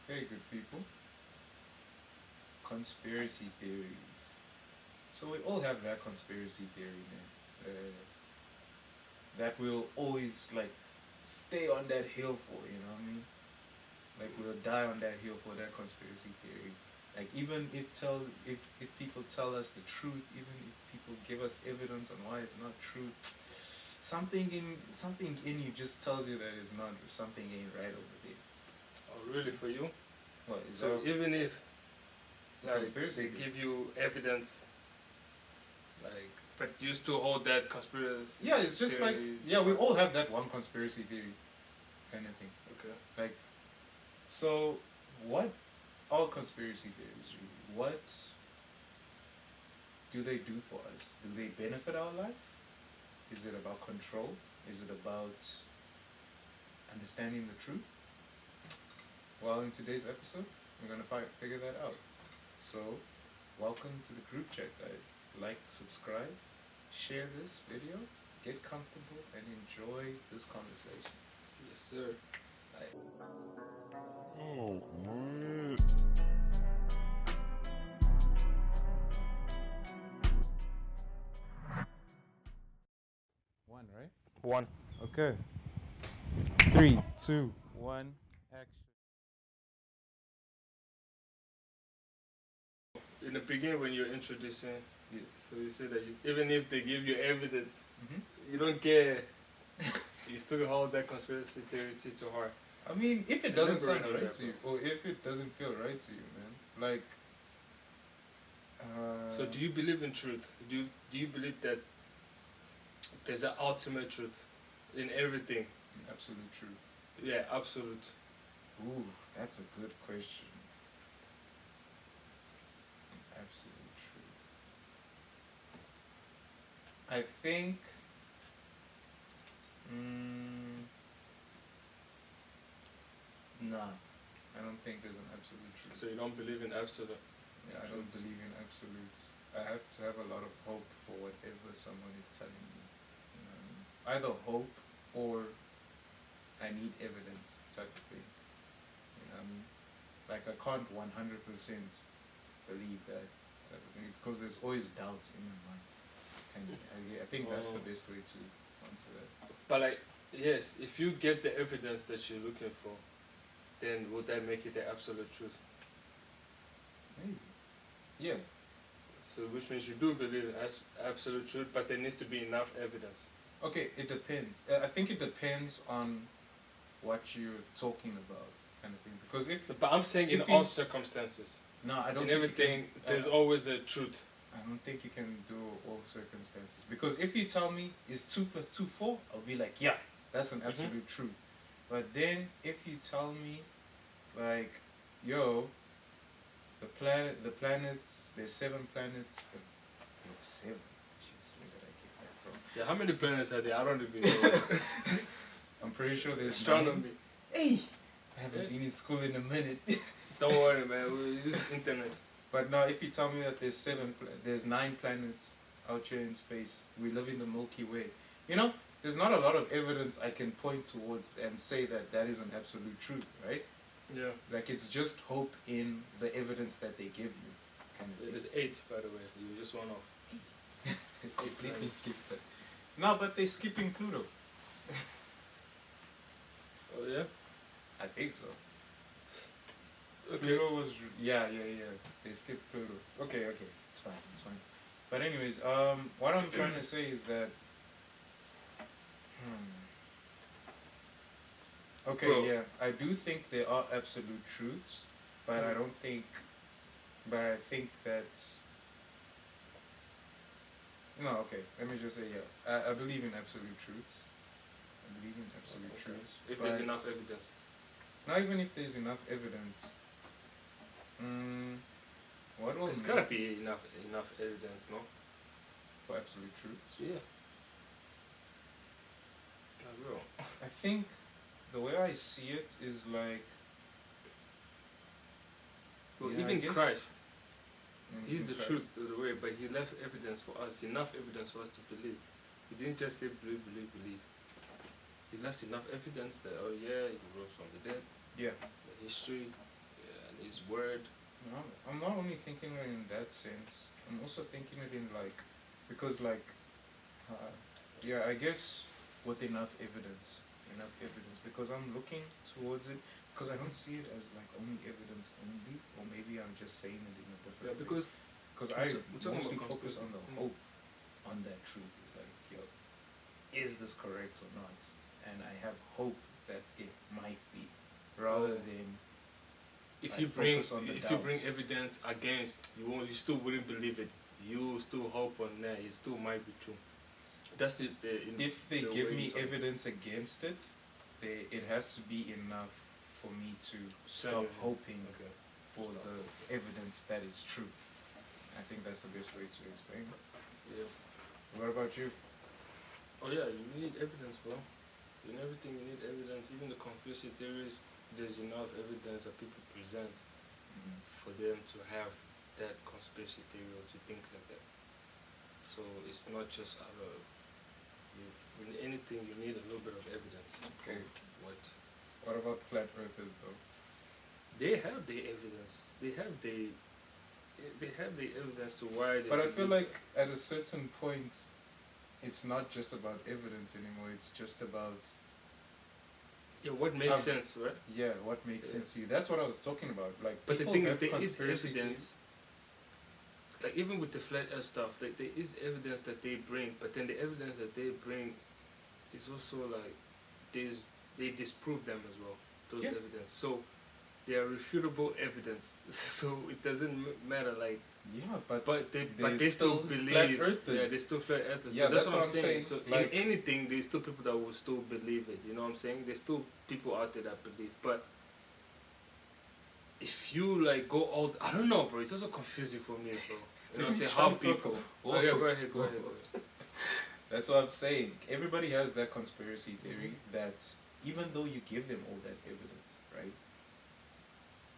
Hey, good people. Conspiracy theories. So we all have that conspiracy theory, man. That we'll always like stay on that hill for. You know what I mean? Like we'll die on that hill for that conspiracy theory. Like even if people tell us the truth, even if people give us evidence on why it's not true, something in you just tells you that it's not. Something ain't right over there. Oh, really? For you? What is So that? even if like Conspiracy they theory. give you evidence, like, but you still hold that conspiracy. Yeah, it's just like theory yeah, we to- all have that one conspiracy theory kind of thing. Okay. Like, so what are conspiracy theories really? What do they do for us? Do they benefit our life? Is it about control? Is it about understanding the truth? Well, in today's episode, we're gonna figure that out. So, welcome to the group chat, guys. Like, subscribe, share this video, get comfortable, and enjoy this conversation. Yes, sir. Oh man. One, right? One. Okay. 3, 2, 1, action. In the beginning, when you're introducing, Yeah. so you say that even if they give you evidence, Mm-hmm. you don't care. You still hold that conspiracy theory to heart. I mean, if it I doesn't never sound heard of right that, to you, or if it doesn't feel right to you, man, like. So do you believe in truth? Do you believe that there's an ultimate truth in everything? Absolute truth? Yeah, absolute. Ooh, that's a good question. Absolute truth. I think. Nah, I don't think there's an absolute truth. So you don't believe in absolute. Yeah, I don't believe in absolutes. I have to have a lot of hope for whatever someone is telling me. You know what I mean? Either hope or I need evidence type of thing. You know what I mean? Like I can't 100% believe that type of thing because there's always doubt in my mind. I think that's the best way to answer that. But like, yes, if you get the evidence that you're looking for, then would that make it the absolute truth? Maybe. Yeah. So which means you do believe in absolute truth, but there needs to be enough evidence. Okay, it depends. I think it depends on what you're talking about, kind of thing. Because if But I'm saying in if all you- circumstances, no, I don't in think everything, you can, there's always a truth. I don't think you can do all circumstances. Because if you tell me is 2 + 2 4, I'll be like, yeah, that's an absolute truth. But then if you tell me, like, yo, the planets, there's 7 planets. Yo, 7. Jeez, where did I get that from? Yeah, how many planets are there? I don't even know. I'm pretty sure there's 9. Astronomy. Hey, I haven't been in school in a minute. Don't worry, man. We use internet. But now, if you tell me that there's 9 planets out here in space, we live in the Milky Way. You know, there's not a lot of evidence I can point towards and say that that is an absolute truth, right? Yeah. Like it's just hope in the evidence that they give you, kind of thing. There's 8, by the way. You just one off. They completely skipped that. No, but they're skipping Pluto. Oh yeah. I think so. Okay. Pluto was yeah. They skipped Pluto. Okay, it's fine. But anyways, what I'm trying to say is that. Okay, Bro. yeah, I do think there are absolute truths, but I don't think. But I think that. No, okay. Let me just say I believe in absolute truths. I believe in absolute Okay. truths. If there's but enough evidence. Not even if there's enough evidence. What will There's make gotta be enough evidence, no? for absolute truths? Yeah. I will. I think the way I see it is like. Well, yeah, I even guess- Christ, in He's the Christ. truth of the way, but He left evidence for us, enough evidence for us to believe. He didn't just say believe. He left enough evidence that, oh yeah, He rose from the dead, Yeah. the history, His word. No, I'm not only thinking it in that sense. I'm also thinking it in like, because like, yeah, I guess with enough evidence, because I'm looking towards it, because I don't see it as like only evidence only, or maybe I'm just saying it in a different Yeah, way. because Because I we're talking mostly about focus on the conspiracy. hope, on that truth. It's like, yo, is this correct or not? And I have hope that it might be, rather Oh. than If I you bring focus on the if you bring doubt. evidence against, you still wouldn't believe it. You still hope on that. It still might be true. That's If they the give way me you talk. evidence against it, it has to be enough for me to Send stop your- hoping Okay. for Stop the hoping. evidence that is true. I think that's the best way to explain it. Yeah. What about you? Oh yeah, you need evidence, bro. In everything you need evidence. Even the conspiracy theories, there's enough evidence that people present for them to have that conspiracy theory or to think like that. So it's not just out of in anything you need a little bit of evidence. Okay. What What about flat earthers though? they have the evidence. They have the evidence to why they But I feel believe like at a certain point, it's not just about evidence anymore. It's just about that. Yeah, what makes sense, right? yeah, what makes Yeah. sense to you. That's what I was talking about. Like, But the people thing is, have there is conspiracy evidence. Like even with the flat earth stuff, like there is evidence that they bring, but then the evidence that they bring is also like they disprove them as well. Those Yeah. evidence, so they are refutable evidence. So it doesn't matter. Like, Yeah, but they still flat believe. earthers. Yeah, they still flat earthers. Yeah, That's that's what I'm what I'm saying. saying, So like- in anything, there's still people that will still believe it. You know what I'm saying? There's still people out there that believe, but. If you like go all, I don't know, bro. It's also confusing for me, bro. You know what I'm saying? How people. Oh yeah, go ahead, go ahead, go ahead. That's what I'm saying. Everybody has that conspiracy theory that even though you give them all that evidence, right?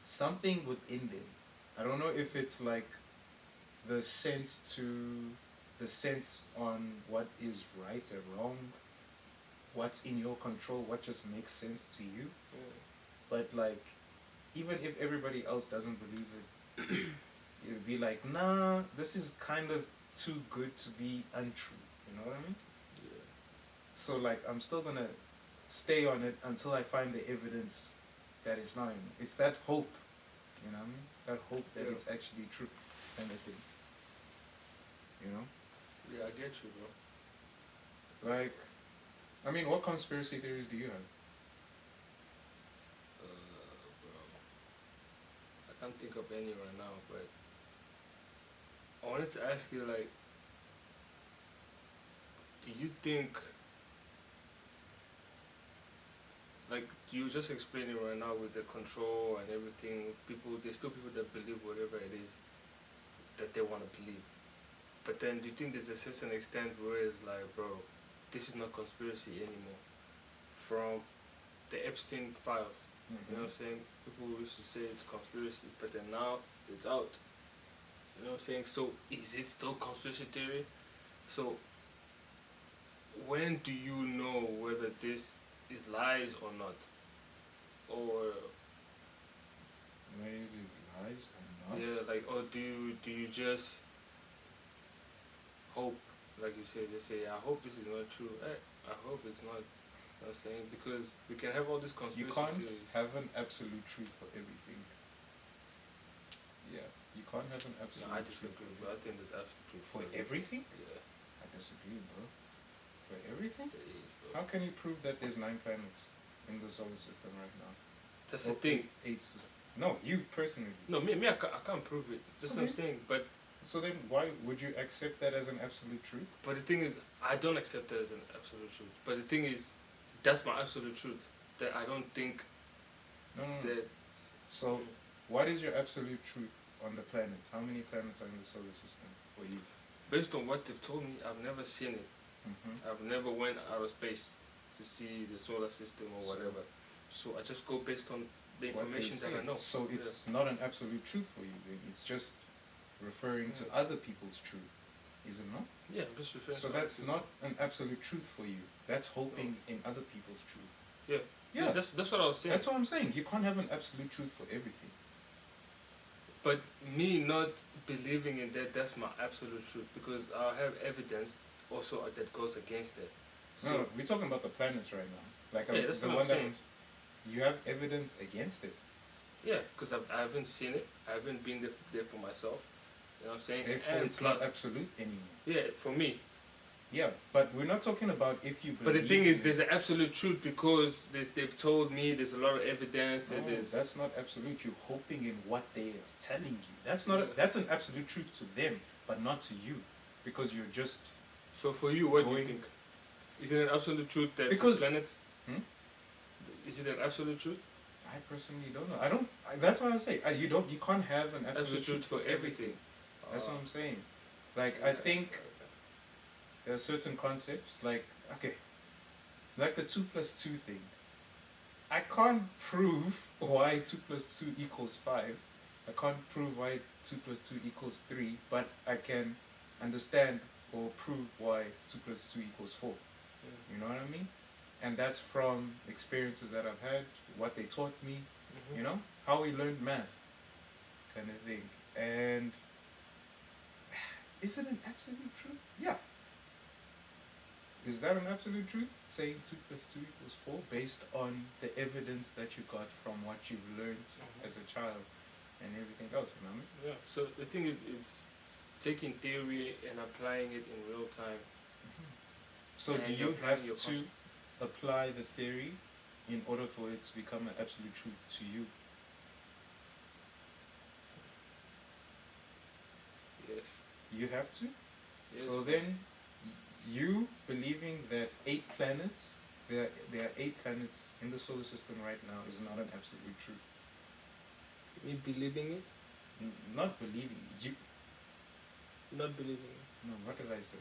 Something within them, I don't know if it's like the sense on what is right and wrong, what's in your control, what just makes sense to you. But like, even if everybody else doesn't believe it, it'd be like, nah, this is kind of too good to be untrue. You know what I mean? Yeah. So like, I'm still gonna stay on it until I find the evidence that it's not. It's that hope. You know what I mean? That hope that Yeah. it's actually true, kind of thing. You know? Yeah, I get you, bro. Like, I mean, what conspiracy theories do you have? Bro. I can't think of any right now, but I wanted to ask you, like, do you think, like, you just explained it right now with the control and everything, there's still people that believe whatever it is that they want to believe. But then do you think there's a certain extent where it's like, bro, this is not conspiracy anymore? From the Epstein files, you know what I'm saying? People used to say it's conspiracy, but then now it's out. You know what I'm saying? So is it still conspiracy theory? So when do you know whether this is lies or not? Or Maybe lies or not? yeah, like, or do you just hope, like you said, they say, I hope this is not true. I hope it's not. You know what I'm saying? Because we can have all these You conspiracy can't theories. have an absolute truth for everything. Yeah, you can't have an absolute No, I truth disagree, but I think there's absolute truth for everything. Yeah, I disagree, bro. For everything? there is, bro. How can you prove that there's 9 planets in the solar system right now? That's Or the thing. Eight no, you personally. No, me, I can't prove it. That's So what I'm then- saying. But So then, why would you accept that as an absolute truth? the thing is, I don't accept it as an absolute truth. But the thing is, that's my absolute truth. That I don't think No, no, no. that. So, what is your absolute truth on the planets? How many planets are in the solar system for you? Based on what they've told me, I've never seen it. I've never went out of space to see the solar system or So- whatever. So I just go based on the What they information that I say. know. So it's not an absolute truth for you. Then it's just referring to other people's truth, is it not? Yeah, I'm just referring So to that's other not an absolute truth for you. That's hoping in other people's truth. people. Yeah, Yeah, that's what I was saying. that's what I'm saying. You can't have an absolute truth for everything. But me not believing in that, that's my absolute truth, because I have evidence also that goes against it. So No, we're talking about the planets right now. Like yeah, that's the what I'm one that saying. you have evidence against it. Yeah, because I haven't seen it. I haven't been there for myself. You know what I'm saying? Therefore, And it's not absolute anymore. yeah, for me. Yeah, but we're not talking about if you But believe. the thing is, in there's it. an absolute truth because they've told me there's a lot of evidence and No, there's. that's not absolute. You're hoping in what they are telling you. That's not. Yeah. That's an absolute truth to them, but not to you, because you're just. So for you, what do you Going- think? Is it an absolute truth that Because- this planet? Hmm? Is it an absolute truth? I personally don't know. I don't. That's what I say. You don't. You can't have an absolute truth for everything. That's what I'm saying. Like I think there are certain concepts. Like okay, like the 2+2 thing. I can't prove why 2+2 =5. I can't prove why 2+2 =3, but I can understand or prove why 2+2 =4. You know what I mean? And that's from experiences that I've had, what they taught me, Mhm. you know, how we learned math, kind of thing. And is it an absolute truth? Yeah. Is that an absolute truth? Saying 2+2 =4 based on the evidence that you got from what you've learned Mhm. as a child and everything else, you know what I mean? Yeah. So the thing is, it's taking theory and applying it in real time. So And do you applying have your to concept. apply the theory in order for it to become an absolute truth to you? Yes. You have to? Yes. So then, you believing that there are 8 planets in the solar system right now is not an absolute truth. Me believing it, Not believing you. not believing it. No, what did I say?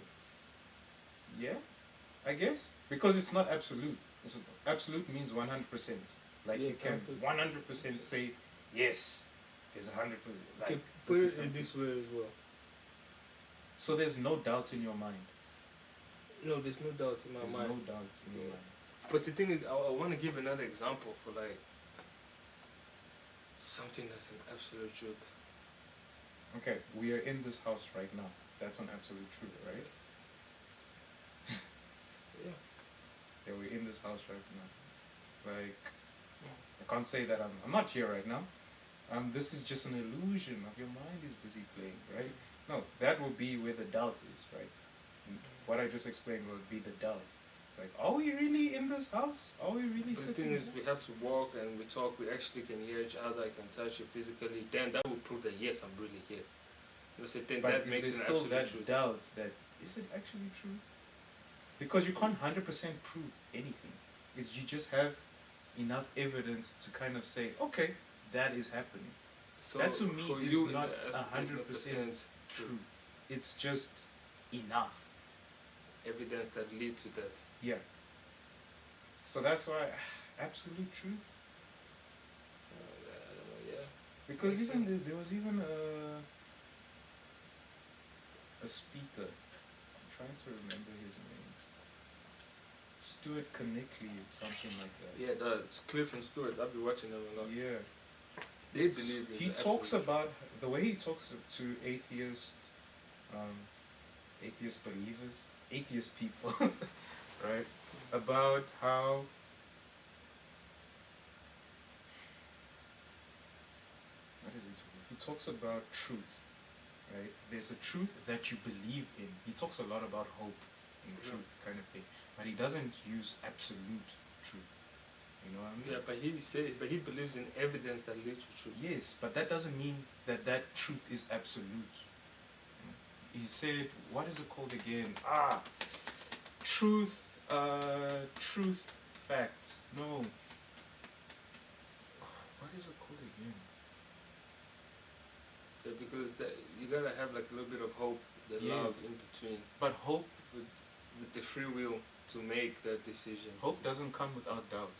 Yeah, I guess because it's not absolute. Absolute means 100%. Like Yeah, you can 100% say yes. There's 100%. Like Okay, put this it is in something. this way as well. So there's no doubt in your mind. No, there's no doubt in my There's mind. no doubt in your Yeah. mind. But the thing is, I want to give another example for like something that's an absolute truth. Okay, we are in this house right now. That's an absolute truth, right? Yeah. Yeah, we're in this house right now. Like, I can't say that I'm not here right now. This is just an illusion of your mind is busy playing, right? No, that will be where the doubt is, right? And what I just explained would be the doubt. It's like, are we really in this house? Are we really But the sitting thing is, here? we have to walk and we talk. We actually can hear each other. I can touch you physically. Then that will prove that yes, I'm really here. You know, so then But that is makes there it an still absolute that truth. doubt that, is it actually true? Because you can't 100% prove anything. You just have enough evidence to kind of say, okay, that is happening. So That to me for is you, not it's 100% true. It's just enough. evidence that lead to that. Yeah. So that's why absolute truth. I don't know. Yeah. Because Makes even sense. there was even a speaker. I'm trying to remember his name. Stuart Connectley or something like that. Yeah, that's Cliff and Stewart. I've been watching them a lot. Yeah. They believe in He the talks absolute about the way he talks to atheist believers, atheist people, right? About how what is he talking? He talks about truth, right? There's a truth that you believe in. He talks a lot about hope and Yeah. truth, kind of thing, but he doesn't use absolute truth. You know what I mean? Yeah, but he believes in evidence that leads to truth. Yes, but that doesn't mean that that truth is absolute. He said, what is it called again? Truth, truth facts. No. What is it called again? Yeah, because you gotta have like a little bit of hope, the Yes. love in between, But hope, with the free will to make that decision. hope doesn't come without doubt.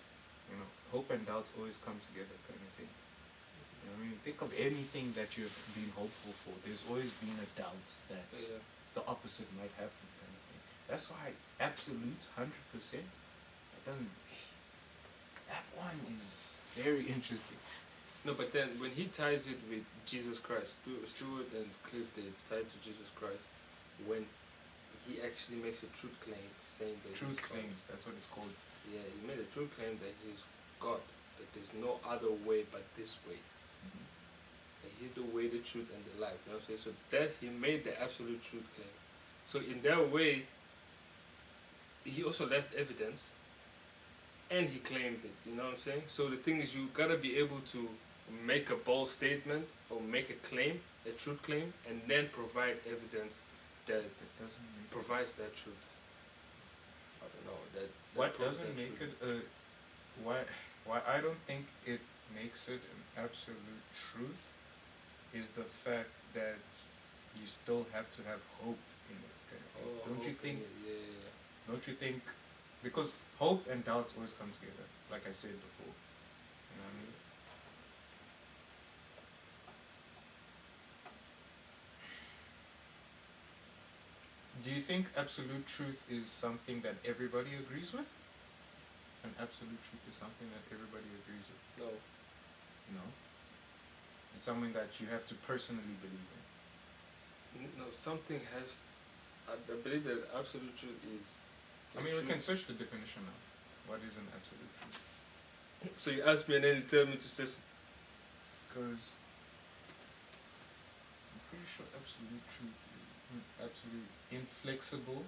You know, hope and doubt always come together, kind of thing. You know what I mean? Think of anything that you've been hopeful for. There's always been a doubt that Yeah. the opposite might happen, kind of thing. That's why absolute 100%. That doesn't. That one is very interesting. No, but then when he ties it with Jesus Christ, Stuart and Cliff, they tied to Jesus Christ when he actually makes a truth claim saying that Truth he's God. claims, that's what it's called. Yeah, he made a truth claim that he's God, that there's no other way but this way. Mhm. That he's the way, the truth, and the life. You know what I'm saying? So that he made the absolute truth claim. So in that way, he also left evidence and he claimed it. You know what I'm saying? So the thing is, you gotta be able to make a bold statement or make a claim, a truth claim, and then provide evidence that That doesn't make provides that truth. I don't know that. What proves doesn't that make truth. it why I don't think it makes it an absolute truth is the fact that you still have to have hope in it. Kind of thing. Oh, Don't you hoping think? it, yeah. Don't you think? Because hope and doubt always come together, like I said before. You know what I mean? Do you think absolute truth is something that everybody agrees with? An absolute truth is something that everybody agrees with. No. No. It's something that you have to personally believe in. No, something has. I believe that absolute truth is. I mean, we can search the definition now. What is an absolute truth? So you ask me and then you tell me to say. Because I'm pretty sure absolute truth is absolute, inflexible,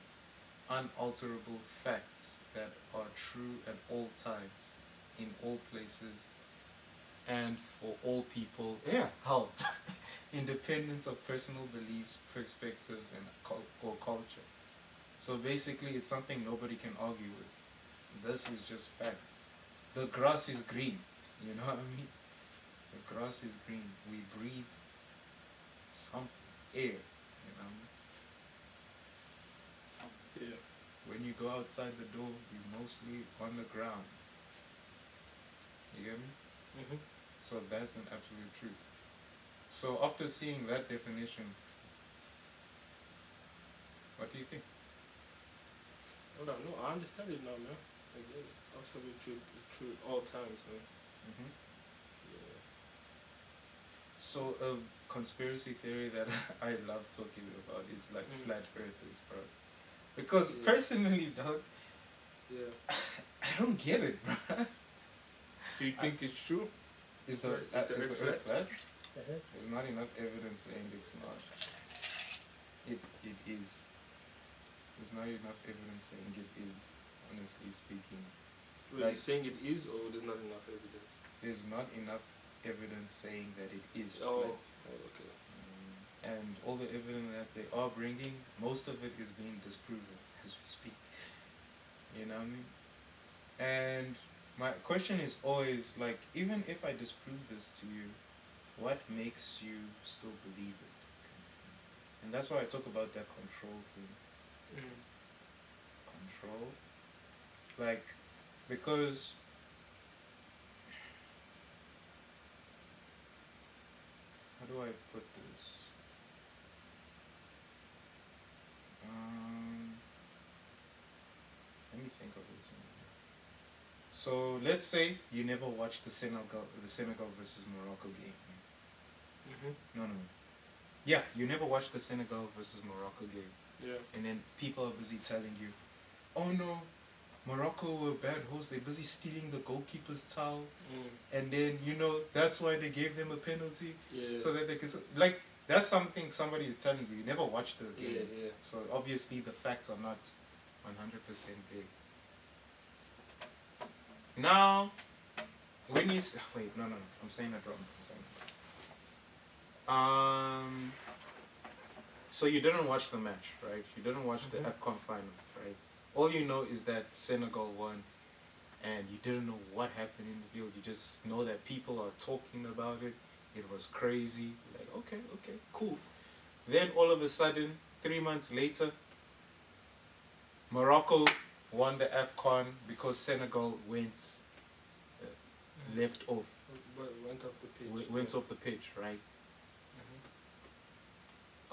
unalterable facts that are true at all times, in all places, and for all people. Yeah, how? Independent of personal beliefs, perspectives, and or culture. So basically, it's something nobody can argue with. This is just fact. The grass is green. You know what I mean? The grass is green. We breathe some air. You know. Yeah. When you go outside the door, you're mostly on the ground. You get me? Mhm. So that's an absolute truth. So after seeing that definition, what do you think? Hold on, no, I understand it now, man. I get it. Absolute truth is true at all times, man. Mm-hmm. Yeah. So a conspiracy theory that I love talking about is like flat earthers, bro. Because Yeah. personally, dog, Yeah. I don't get it, bro. Do you think it's true? Is the Is the Earth Earth flat? Uh-huh. There's not enough evidence saying it's not. It is. There's not enough evidence saying it is. Honestly speaking, Were Like- you saying it is, or there's not enough evidence? there's not enough evidence saying that it is Oh. flat. Oh, okay. And all the evidence that they are bringing, most of it is being disproven as we speak. You know what I mean? And my question is always like, even if I disprove this to you, what makes you still believe it? And that's why I talk about that control thing. Control, like, because how do I put this? Let me think of this one. So let's say you never watched the Senegal versus Morocco game. Mm-hmm. No. Yeah, you never watched the Senegal versus Morocco game. Yeah. And then people are busy telling you, oh no, Morocco were bad hosts, they're busy stealing the goalkeeper's towel. And then, that's why they gave them a penalty. Yeah. So that they can, like, that's something somebody is telling you. You never watched the game. Yeah. So obviously the facts are not 100% there. Now, when you wait, no, I'm saying that wrong. So you didn't watch the match, right? You didn't watch the AFCON final, right? All you know is that Senegal won, and you didn't know what happened in the field. You just know that people are talking about it. It was crazy. Like, okay, cool. Then all of a sudden, 3 months later, Morocco won the AFCON because Senegal left off. But went off the pitch. Went off the pitch, right? Mm-hmm.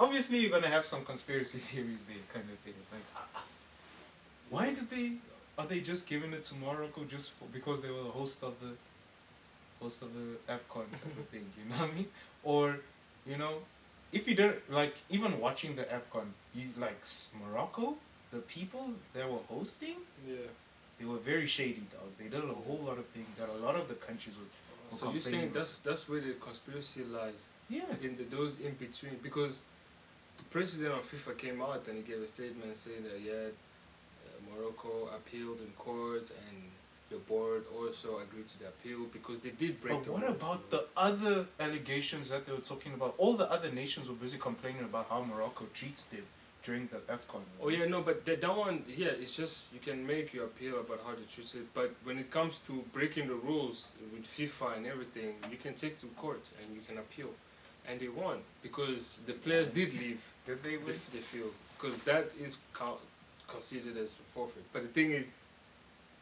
Obviously, you're gonna have some conspiracy theories there, kind of thing. It's like, why are they just giving it to Morocco just because they were the host of the? host of the AFCON type of thing, you know what I mean? Or, you know, if you don't, like, even watching the AFCON, you, like, Morocco, the people that were hosting, Yeah. they were very shady, dog. They did a whole lot of things that a lot of the countries were So you're saying complaining that's where the conspiracy lies, yeah. in those in between, because the president of FIFA came out and he gave a statement saying that Morocco appealed in court and the board also agreed to the appeal because they did break But the what rules. about the other allegations that they were talking about? All the other nations were busy complaining about how Morocco treated them during the AFCON. Oh yeah, no, but that one, yeah, it's just you can make your appeal about how they treat it, but when it comes to breaking the rules with FIFA and everything, you can take to court and you can appeal, and they won because the players did leave Did they win? the field because that is considered as forfeit. But the thing is,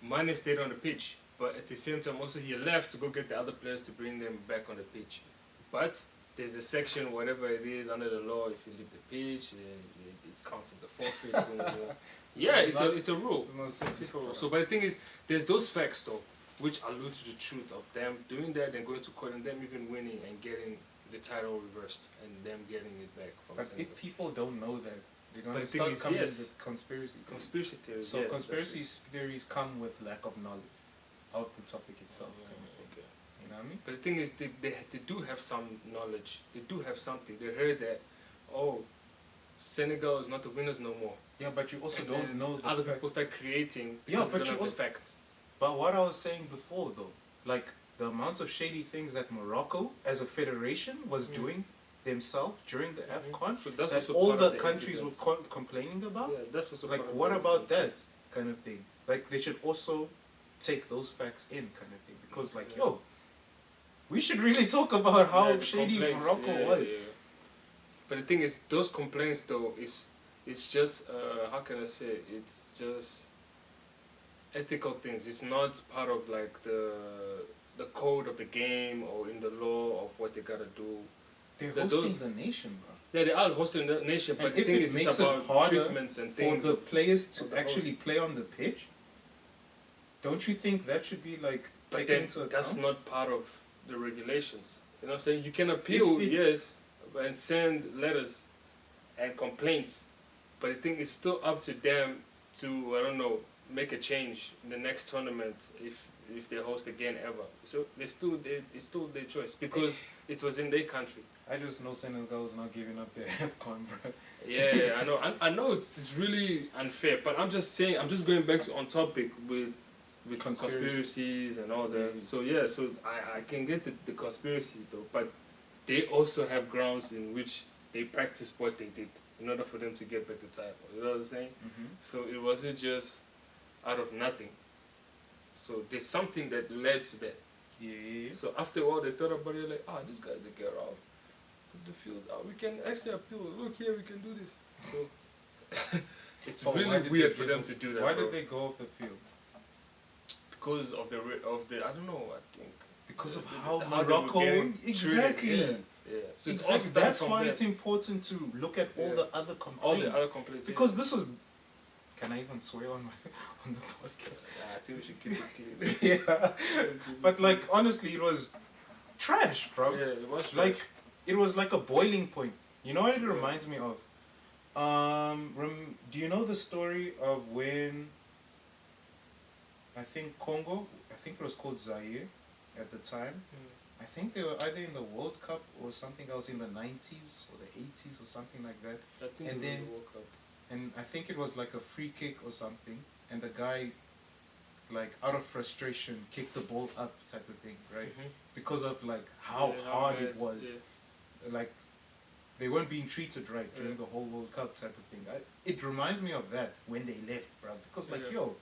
Mane stayed on the pitch, but at the same time also he left to go get the other players to bring them back on the pitch. But there's a section, whatever it is, under the law, if you leave the pitch, then it counts as a forfeit. Yeah, it's a rule. There's no FIFA rule. So, but the thing is, there's those facts though, which allude to the truth of them doing that and going to court and them even winning and getting the title reversed and them getting it back from But if people don't know that, they're But going the to thing start is, coming yes. with conspiracy. conspiracy theories. So yes, conspiracy theories come with lack of knowledge of the topic itself. that's Kind of thing. okay. You know what I mean? But the thing is, they do have some knowledge. They do have something. They heard that, oh, Senegal is not the winners no more. Yeah, but you also And don't then know the other fact. people start creating Yeah, because but they don't you have the also- facts. But what I was saying before, though, like the amount of shady things that Morocco, as a federation, was Mm. doing themselves during the AFCON, So that's that also all part the of countries evidence. were complaining about. Yeah, that's also Like, part of what the about evidence. that kind of thing? Like, they should also take those facts in, kind of thing, because, like, Yeah. yo, we should really talk about how Yeah, the shady complaints, Morocco yeah, was. yeah. But the thing is, those complaints though it's just how can I say? It's just ethical things. It's not part of like the code of the game or in the law of what they gotta do. They're That hosting those- the nation, bro. Yeah, they are hosting the nation, but And the if thing it is, makes it's it about harder treatments and For things. the of- players of to the actually play on the pitch, don't you think that should be, like, but taken then into account? that's not part of the regulations. You know what I'm saying? You can appeal, If it- yes, and send letters and complaints, but I think it's still up to them to, I don't know, make a change in the next tournament if they host again ever. So it's still their choice because it was in their country. I just know Senegal's not giving up their AFCON, bro. Yeah, I know. I know it's really unfair, but I'm just saying. I'm just going back to on topic with conspiracies and all that. Yeah. So yeah, so I can get the conspiracy though, but they also have grounds in which they practiced what they did in order for them to get back the title. You know what I'm saying? So it wasn't just out of nothing. So there's something that led to that. Yeah. So after a while, they thought about it like, this guy they get out the field. We can actually appeal. Look here, we can do this. So it's But why really did weird they for give them up- to do that. Why bro. did they go off the field? Because of the I don't know. I think Because of the- how they were Morocco. getting treated. Exactly. Yeah. So it's all Exactly. started That's from why there. it's important to look at all Yeah. the other complaints. all the other complaints. Because this was. Can I even swear on on the podcast? I think we should keep it clean. Yeah. But like honestly, it was trash, bro. Yeah, it was Like trash. it was like a boiling point. You know what it reminds me of? Do you know the story of when I think Congo, I think it was called Zaire at the time. I think they were either in the World Cup or something else in the 90s or the 80s or something like that. I think and we then- woke up. And I think it was like a free kick or something. And the guy, like out of frustration, kicked the ball up type of thing, right? Mhm. Because of like how Yeah, hard bad, it was. yeah. Like they weren't being treated right during Yeah. the whole World Cup type of thing. It reminds me of that when they left, bro. Because like, Yeah. yo,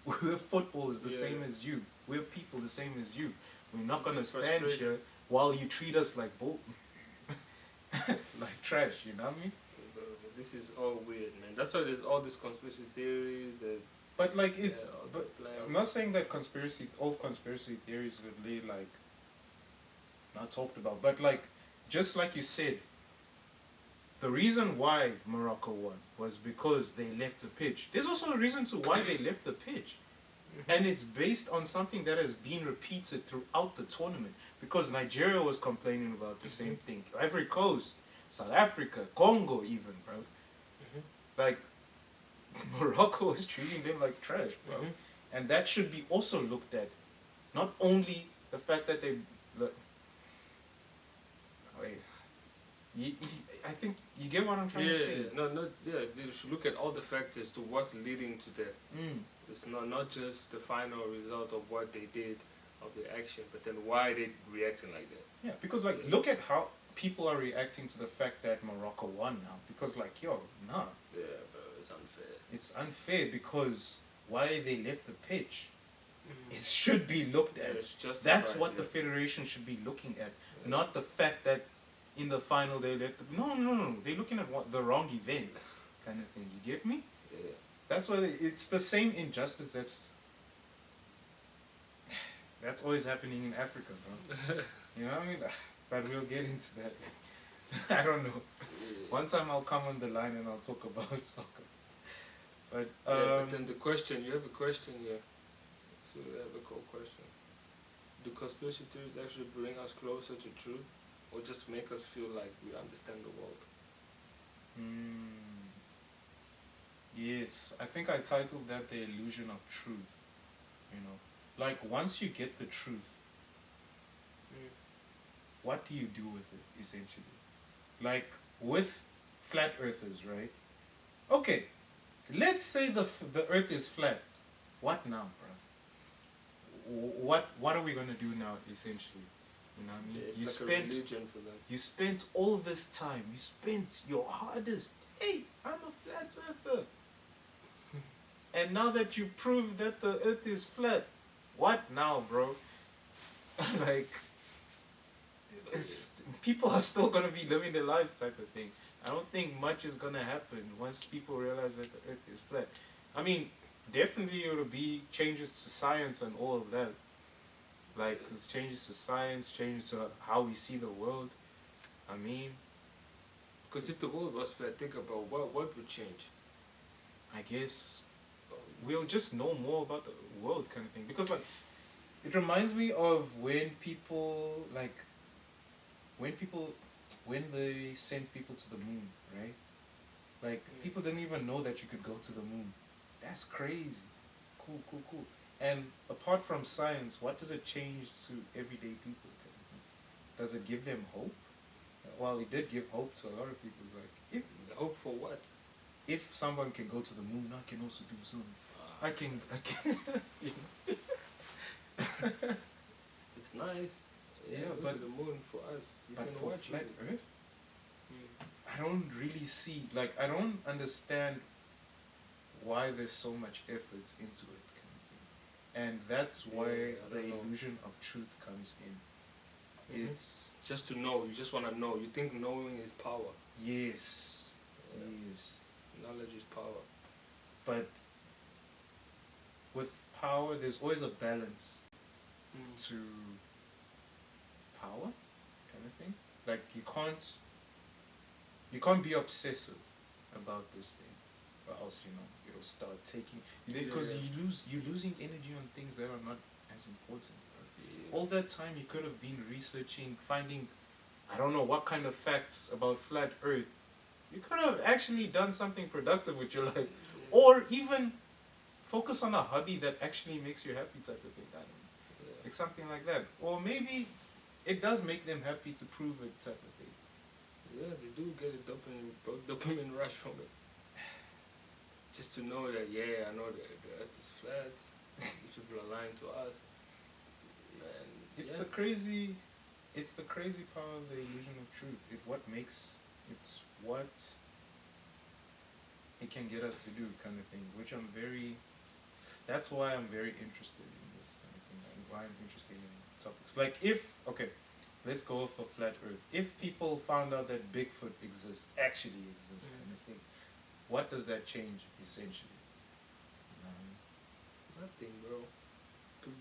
we're football is the Yeah. same as you. We're people the same as you. We're not gonna It's stand frustrating. here while you treat us like bull, like trash. You know what I mean? This is all weird, man. That's why there's all these conspiracy theories that. But like it's, Yeah, all but the plans. I'm not saying that all conspiracy theories are really like not talked about. But like, just like you said, the reason why Morocco won was because they left the pitch. There's also a reason to why they left the pitch. And it's based on something that has been repeated throughout the tournament. Because Nigeria was complaining about the same thing. Ivory Coast, South Africa, Congo even, bro. Like, Morocco is treating them like trash, bro. And that should be also looked at. Not only the fact that they... Wait. I think you get what I'm trying to say. They should look at all the factors to what's leading to that. It's not just the final result of what they did, of the action, but then why they reacting like that. Yeah, because like look at how people are reacting to the fact that Morocco won now. Because like, yo, nah. Yeah, bro, it's unfair. It's unfair because why they left the pitch, it should be looked at. That's what the federation should be looking at, not the fact that in the final they left the... No. They're looking at the wrong event kind of thing. You get me? Yeah. That's why it's the same injustice that's always happening in Africa, bro. You know what I mean? But we'll get into that. I don't know. One time I'll come on the line and I'll talk about soccer. But but then the question, you have a question here. So we have a cool question. Do conspiracy theories actually bring us closer to truth, or just make us feel like we understand the world? Yes, I think I titled that The Illusion of Truth. You know, like once you get the truth, what do you do with it, essentially? Like with flat earthers, right? Okay, let's say the earth is flat. What now, bruv? What are we gonna do now, essentially? You know what I mean? Yeah, it's like a religion for them. You spent all this time. You spent your hardest. Hey, I'm a flat earther. And now that you proved that the earth is flat, what now, bro? Like, people are still going to be living their lives type of thing. I don't think much is going to happen once people realize that the earth is flat. I mean, definitely it will be changes to science and all of that. Like, cause changes to science, changes to how we see the world. I mean... Because if the world was flat, think about what would change. I guess we'll just know more about the world kind of thing. Because, like, it reminds me of when people, like, when they sent people to the moon, right? Like, people didn't even know that you could go to the moon. That's crazy. Cool. And apart from science, what does it change to everyday people? Does it give them hope? Well, it did give hope to a lot of people. Like, hope for what? If someone can go to the moon, I can also do something. I can. You know? It's nice. Yeah, go but to the moon for us. But for flat Earth, I don't really see. Like, I don't understand why there's so much effort into it. And that's why the illusion of truth comes in. It's just to know. You just want to know. You think knowing is power. Yes. Yes. Knowledge is power. But with power, there's always a balance to power, kind of thing. Like you can't be obsessive about this thing, or else it'll start taking. Because you're losing energy on things that are not as important. Right? All that time you could have been researching, finding, I don't know what kind of facts about flat Earth. You could have actually done something productive with your life, or even focus on a hobby that actually makes you happy, type of thing. I don't know. Like something like that, or maybe it does make them happy to prove it, type of thing. Yeah, they do get a dopamine rush from it. Just to know that, I know that the Earth is flat. These people are lying to us. And it's the crazy power of the illusion of truth. It's what it can get us to do, kind of thing. Which that's why I'm very interested in this kind of thing, and why I'm interested in topics. Like let's go for flat Earth. If people found out that Bigfoot actually exists, kind of thing, what does that change, essentially? Nothing, bro.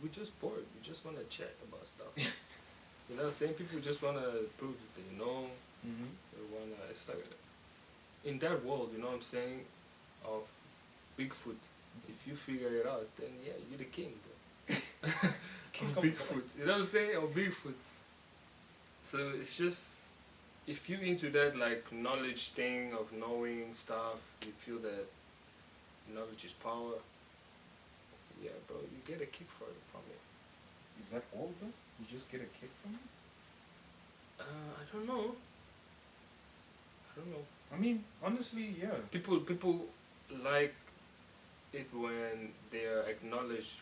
We're just bored. We just want to chat about stuff. You know what I'm saying? People just want to prove that they know. They want to... It's like... In that world, you know what I'm saying, of Bigfoot, If you figure it out, then yeah, you're the king, bro. King Of of Bigfoot. You know what I'm saying? Of Bigfoot. So it's just, if you into that like knowledge thing of knowing stuff, you feel that knowledge is power. Yeah, bro, you get a kick for it from it. Is that all though? You just get a kick from it? I don't know. I don't know. I mean, honestly, yeah. People like it when they are acknowledged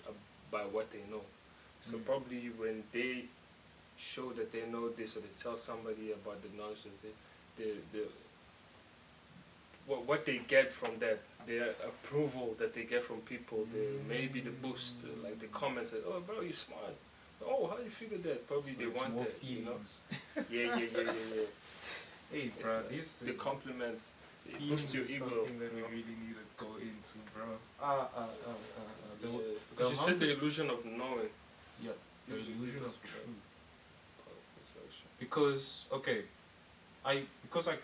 by what they know. So Mm. probably when they show that they know this, or they tell somebody about the knowledge that the what they get from that, their approval that they get from people, maybe the boost, like the comments that, oh bro, you smart. Oh, how you figure that? Probably So they it's want more that, feelings. you know? Yeah. Hey, It's bro, like this the compliments, it feelings boosts your is ego. something that we really need to go into, bro. The, Yeah. the Because you said amount the of- illusion of knowing. yeah, the Usually illusion people of speak truth. Powerful section. Because okay, I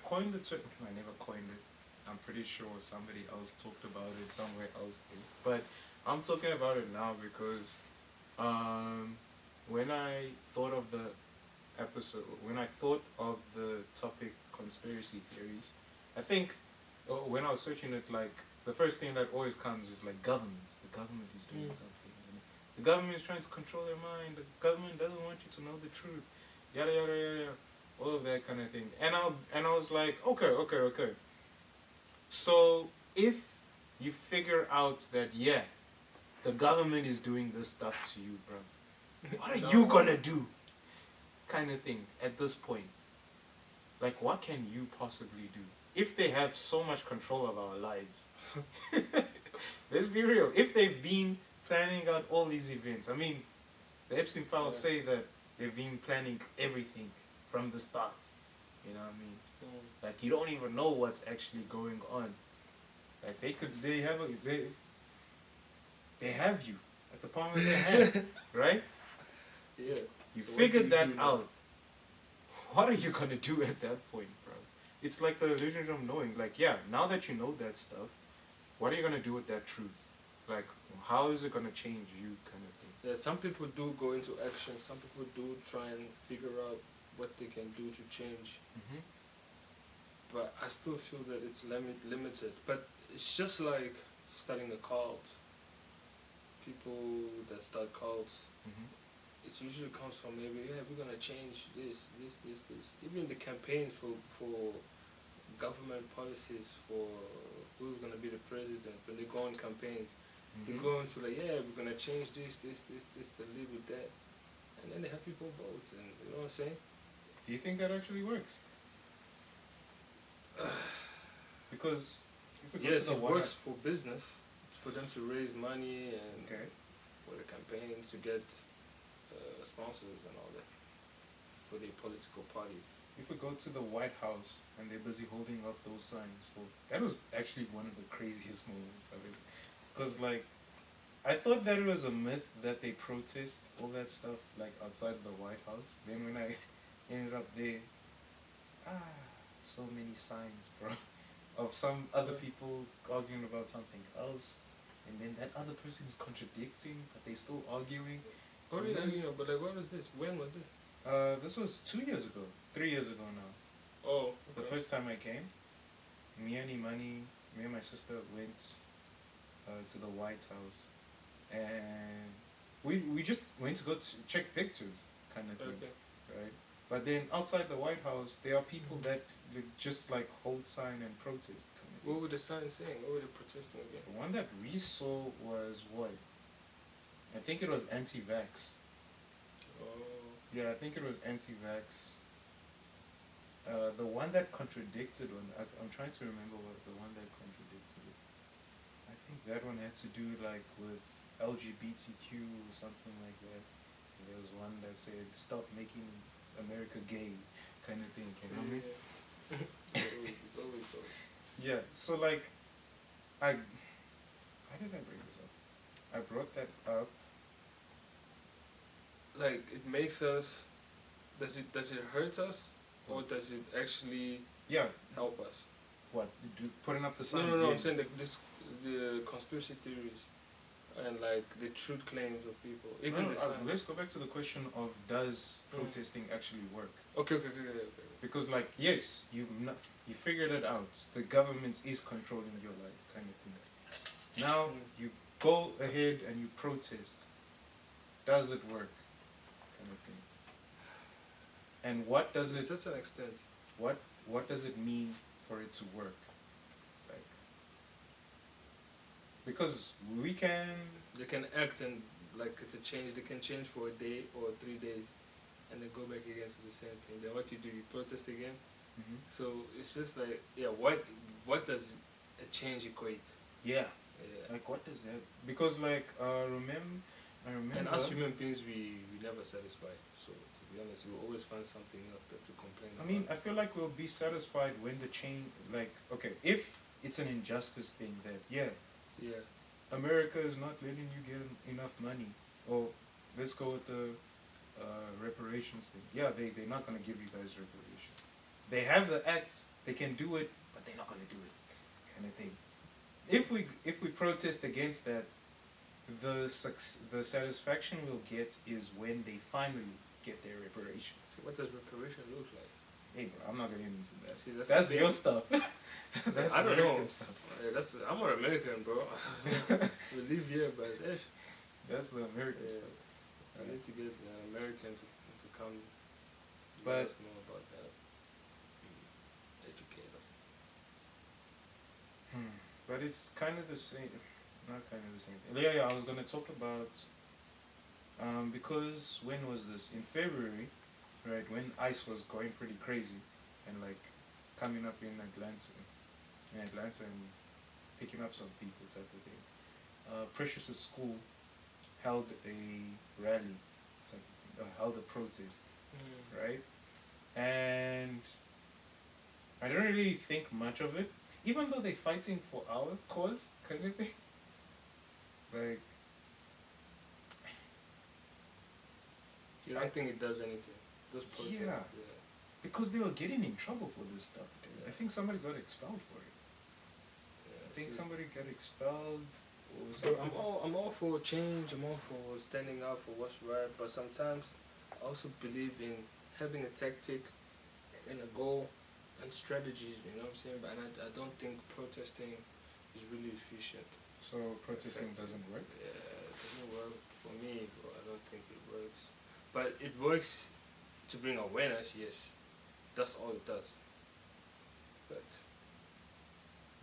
coined the term. I never coined it. I'm pretty sure somebody else talked about it somewhere else. But I'm talking about it now because when I thought of the episode, when I thought of the topic conspiracy theories, I think when I was searching it, like the first thing that always comes is like governments. The government is doing something. And the government is trying to control your mind. The government doesn't want you to know the truth. Yada yada yada yada. All of that kind of thing. And I was like, okay. So if you figure out that yeah, the government is doing this stuff to you, bro, what are you gonna do? Kind of thing at this point. Like, what can you possibly do if they have so much control of our lives? Let's be real. If they've been planning out all these events, I mean, the Epstein files say that they've been planning everything from the start. You know what I mean? Like, you don't even know what's actually going on. Like, they have you at the palm of their hand, right? Yeah. You So what figured do you that do now? out. What are you gonna do at that point, bro? It's like the illusion of knowing. Like, yeah, now that you know that stuff, what are you gonna do with that truth? Like, how is it gonna change you, kind of thing? Yeah, some people do go into action. Some people do try and figure out what they can do to change. Mm-hmm. But I still feel that it's limited. But it's just like starting a cult. People that start cults, Mm-hmm. it usually comes from maybe, yeah, we're gonna change this. Even the campaigns for government policies for who's gonna be the president, when they go on campaigns, they go into like, yeah, we're gonna change this, to live with that, and then they have people vote, and you know what I'm saying? Do you think that actually works? Because if we go Yes, to the it White works for business, for them to raise money and Okay. for the campaigns to get sponsors and all that for the political parties. If we go to the White House and they're busy holding up those signs, well, that was actually one of the craziest moments of it. Because, like, I thought that it was a myth that they protest all that stuff, like, outside the White House. Then when I ended up there, so many signs, bro, of some other people arguing about something else. And then that other person is contradicting, but they still arguing. Oh yeah, but like, what was this? When was this? This was 2 years ago, 3 years ago now. Oh, The first time I came, me and my sister went to the White House, and we just went to go to check pictures, kind of thing, right? But then outside the White House, there are people that just like hold sign and protest. Kind of What were the signs saying? What were they protesting again? The one that we saw was what? I think it was anti-vax. Oh. Yeah, I think it was anti-vax. The one that contradicted one, I'm trying to remember what the one that contradicted it. I think that one had to do like with LGBTQ or something like that. And there was one that said, "Stop making America gay," kind of thing. You know what I mean? It's always so. Yeah. So like, why did I bring this up? I brought that up. Like, it makes us. Does it hurt us, or does it actually Yeah. help us? What? Putting up the No, signs. no, yeah. I'm saying that this the conspiracy theories and like the truth claims of people. Even No, the science. let's go back to the question of does Mm. protesting actually work? Okay. Because like yes, you figured it out. The government is controlling your life, kind of thing. Now you go ahead and you protest. Does it work? Kind of thing. And what does To it? a certain extent. What does it mean for it to work? Like because we can. They can act and like to change. They can change for a day or 3 days, and then go back again to the same thing. Then what you do? You protest again. Mhm. So it's just like what does a change equate? Yeah. Yeah. Like what does that? Because like I remember. And as human beings, we never satisfied. So to be honest, we will always find something else to complain I about. mean, I feel like we'll be satisfied when the change, like, okay, if it's an injustice thing that, yeah, Yeah. America is not letting you get enough money, or let's go with the reparations thing. Yeah, they're not going to give you guys reparations. They have the act, they can do it, but they're not going to do it, kind of thing. If we protest against that, the satisfaction we'll get is when they finally get their reparations. So what does reparation look like? Hey, bro, I'm not gonna get into that. See, That's the your thing. stuff. That's I don't American know. stuff. I'm an American, bro. We live here, but That's the American yeah, stuff. I need to get an American to come But- let us know about that. Educate us. But it's kind of the same. Not kind of the same thing. Yeah, I was gonna talk about. Because when was this? In February, right? When ICE was going pretty crazy, and like coming up in Atlanta and picking up some people type of thing. Precious's school held a rally type of thing, held a protest, right? And I don't really think much of it, even though they're fighting for our cause, kind of thing. Like, You don't think it does anything? Those protests. Yeah. because they were getting in trouble for this stuff. Dude. I think somebody got expelled for it. I think somebody got expelled or Bro, something. I'm all for change. I'm all for standing up for what's right. But sometimes I also believe in having a tactic and a goal and strategies. You know what I'm saying? But I don't think protesting is really efficient. So protesting Effective. doesn't work. Yeah, it doesn't work for me. Bro. I don't think it works. But it works to bring awareness. Yes, that's all it does. But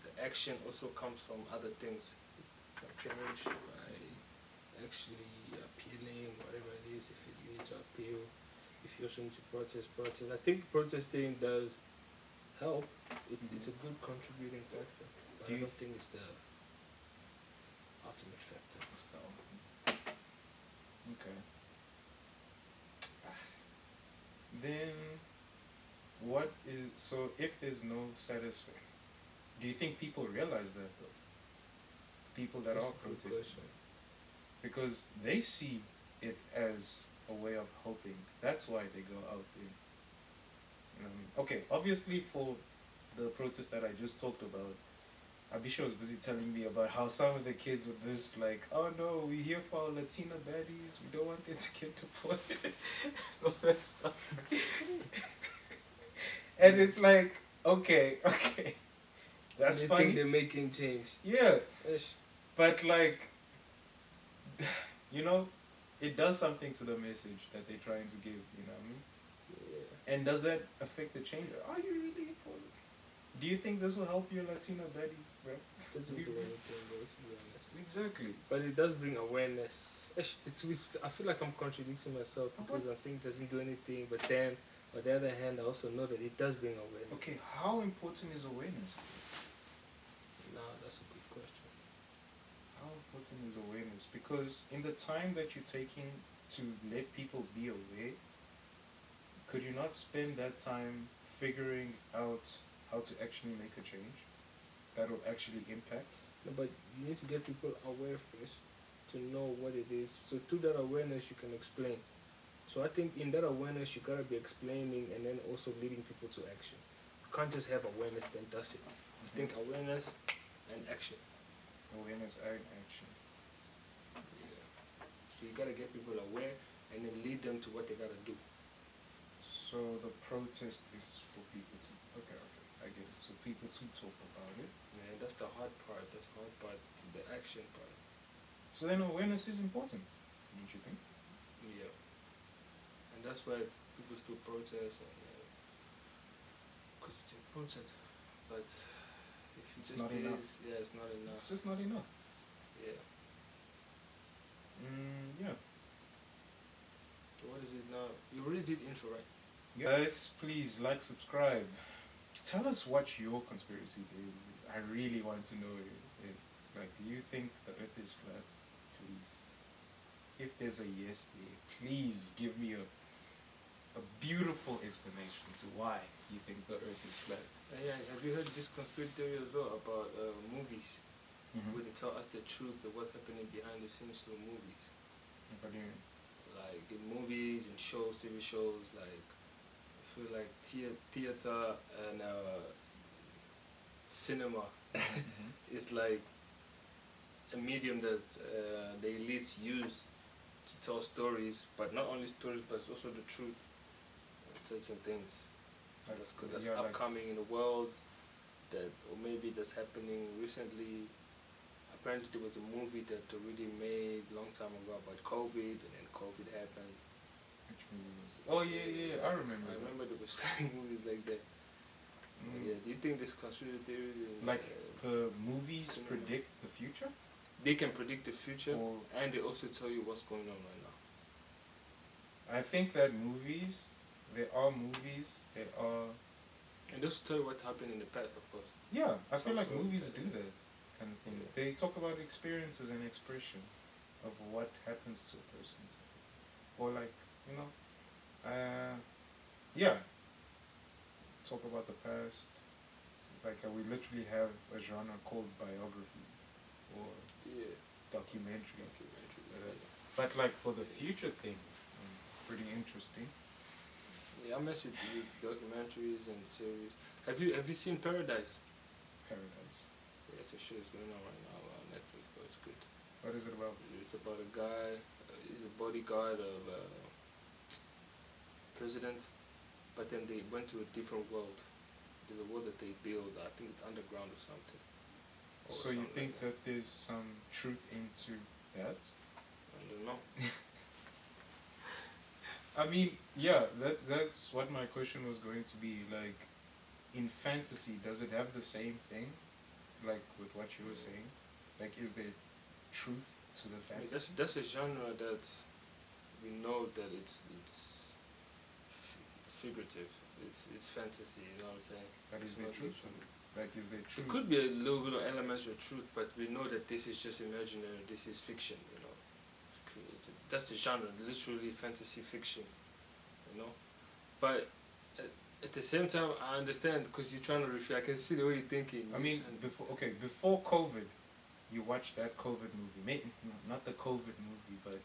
the action also comes from other things. Change by actually appealing, whatever it is. If you need to appeal, if you also need to protest. I think protesting does help. It's a good contributing factor. But Do I you don't think it's the ultimate factor. So, okay. Then, what is so? If there's no satisfaction, do you think people realize that though? People that That's are a good protesting, question. because they see it as a way of hoping. That's why they go out there. You know what I mean? Okay, obviously for the protest that I just talked about, Abisha was busy telling me about how some of the kids were just like, oh no, we're here for our Latina baddies, we don't want them to get deported, all that stuff. And it's like, okay, that's They funny. think they're making change. Yeah, Ish. but like, you know, it does something to the message that they're trying to give, you know what I mean? Yeah. And does that affect the change? Are you really for? Do you think this will help your Latina baddies, bro? Doesn't do anything, bro, to be honest. Exactly. But it does bring awareness. I feel like I'm contradicting myself because I'm saying it doesn't do anything, but then on the other hand, I also know that it does bring awareness. Okay, how important is awareness? Nah, that's a good question. How important is awareness? Because in the time that you're taking to let people be aware, could you not spend that time figuring out how to actually make a change that will actually impact? No, but you need to get people aware first to know what it is. So through that awareness, you can explain. So I think in that awareness, you gotta be explaining and then also leading people to action. You can't just have awareness then that's it. I think awareness and action. Awareness and action. Yeah. So you gotta get people aware and then lead them to what they gotta do. So the protest is for people to. Okay, I get it. So people to talk about it. Man, that's the hard part. That's the hard part. The action part. So then awareness is important, don't you think? Yeah. And that's why people still protest and because it's important. But if you It's just not enough. yeah, it's not enough. It's just not enough. Yeah. Yeah. So what is it now? You already did intro, right? Guys, please like, subscribe. Tell us what your conspiracy theory is. I really want to know it. Like, do you think the Earth is flat? Please. If there's a yes there, please give me a beautiful explanation to why you think the Earth is flat. Yeah. Have you heard this conspiracy theory as well about movies? Where they tell us the truth of what's happening behind the scenes to movies. What do you mean? Like in movies and shows, TV shows, like I feel like theater and cinema is like a medium that the elites use to tell stories, but not only stories, but it's also the truth of certain things that's yeah, upcoming in the world, that or maybe that's happening recently. Apparently there was a movie that already made a long time ago about COVID, and then COVID happened. Which movie? Oh yeah, I remember. I remember there was movies like that. Yeah, do you think this conspiracy theory Like the movies cinema predict the future? they can predict the future, Or and they also tell you what's going on right now? I think that movies, there are movies that are. And they also tell you what happened in the past, of course. Yeah, I feel like Also, movies do that kind of thing. Yeah. They talk about experiences and expression of what happens to a person, or like yeah, talk about the past. Like we literally have a genre called biographies or Yeah. documentary. Documentaries. But like for the future thing, pretty interesting. Yeah, I mess with documentaries and series. Have you seen Paradise? Paradise. Yeah, it's a show that's going on right now on Netflix, but it's good. What is it about? It's about a guy. He's a bodyguard of president, but then they went to a different world. There's a world that they build. I think it's underground or something. Or So you something think like that there's some truth into that? I don't know. I mean, yeah, that's what my question was going to be. Like, in fantasy, does it have the same thing? Like with what you were saying? Like, is there truth to the I mean, fantasy? that's a genre that we know that it's figurative. It's fantasy. You know what I'm saying? But is It's there not truth to literal. it? Like, is there There truth? could be a little bit of elements of truth, but we know that this is just imaginary. This is fiction. You know, that's the genre, literally fantasy fiction. You know, but at the same time, I understand because you're trying to reflect. I can see the way you're thinking. I mean, before COVID, you watched that COVID movie. Not the COVID movie, but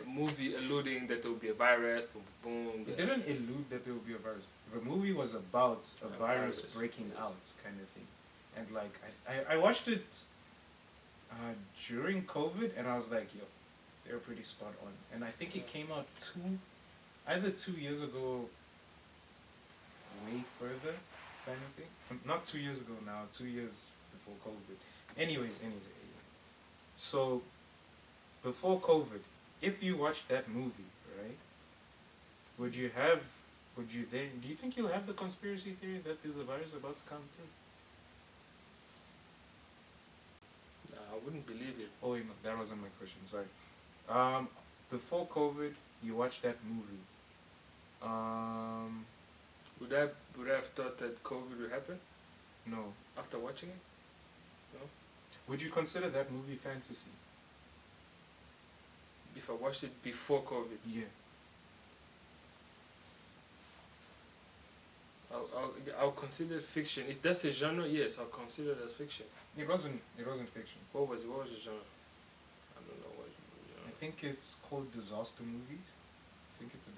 a movie alluding that there will be a virus. Boom, boom, boom. it didn't allude that there would be a virus. The movie was about a virus virus, breaking yes. out, kind of thing. And like, I watched it during COVID, and I was like, yo, they were pretty spot on. And I think it came out either 2 years ago, way further, kind of thing. Not 2 years ago now, 2 years before COVID. Anyways. So, before COVID, if you watched that movie, right, do you think you'll have the conspiracy theory that there's a virus about to come through? Nah, I wouldn't believe it. Oh wait, no, that wasn't my question, sorry. Before COVID, you watched that movie. Would I have thought that COVID would happen No. after watching it? Would you consider that movie fantasy? If I watched it before COVID, Yeah. I'll consider it fiction. If that's the genre, yes, I'll consider it as fiction. It wasn't fiction. What was it? What was the genre? I don't know what I genre. think it's called disaster movies.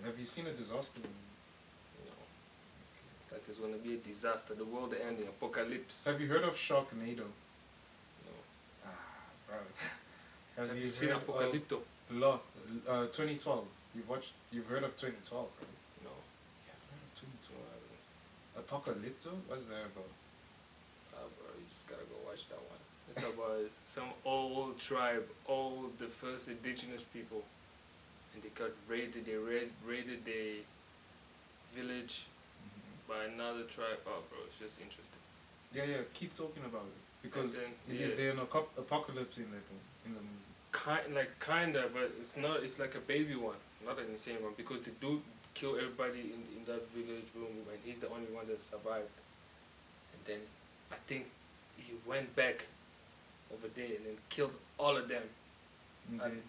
Have you seen a disaster movie? That is going to be a disaster. The world ending, apocalypse. Have you heard of Sharknado? No. Have you seen heard of Apocalypto? 2012? You've heard of 2012, right? No. Yeah, I've heard of No, 2012. I haven't. Apocalypto? What's that about? Bro, you just gotta go watch that one. It's about some old tribe, all the first indigenous people, and they got raided. They raided a village by another tribe. Oh, bro, it's just interesting. Yeah. Keep talking about it because And then, it is there an apocalypse in the movie. Kinda, but it's not. It's like a baby one, not an insane one, because the dude killed everybody in that village, boom, and he's the only one that survived. And then I think he went back over there and then killed all of them, And and, then-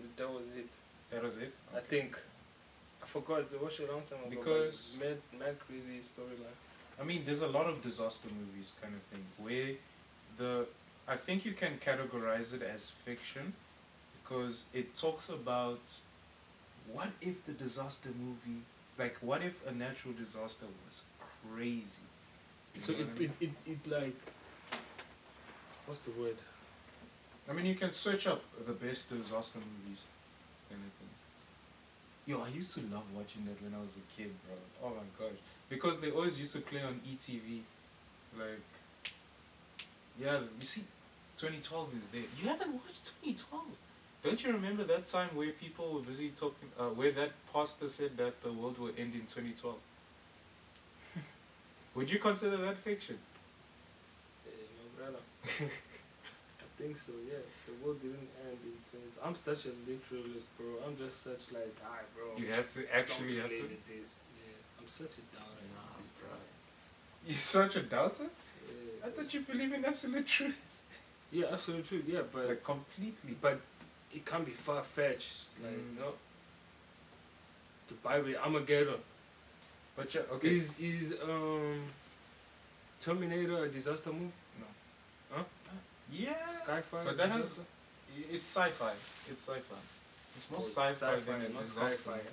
and that was it. that was it. I think I forgot. I watched it a long time ago. Because- but it's mad crazy storyline. I mean, there's a lot of disaster movies kind of thing where I think you can categorize it as fiction because it talks about what if the disaster movie, like what if a natural disaster was crazy. You So know what I mean? it like, what's the word? I mean, you can search up the best disaster movies kind of thing. Yo, I used to love watching that when I was a kid, bro. Oh my gosh. Because they always used to play on ETV. Like, yeah, you see, 2012 is there. You haven't watched 2012? Don't you remember that time where people were busy talking, where that pastor said that the world will end in 2012? Would you consider that fiction? No, brother. I think so, yeah. The world didn't end in 20. I'm such a literalist, bro. I'm just such like, alright, bro. It has to actually don't believe happen? it is. Yeah, I'm such a doubter. Nah, these bro. days. You're such a doubter? Yeah, I thought you believe in absolute truth. yeah, absolute truth. Yeah, but Like, completely. but it can't be far fetched. Like, you know, the Bible, Armageddon. But yeah, okay. Is Terminator a disaster movie? Yeah. Sci-fi? But that has, disaster? it's sci-fi. It's sci-fi. It's more Oh, sci-fi, sci-fi, than a not disaster sci-fi, movie.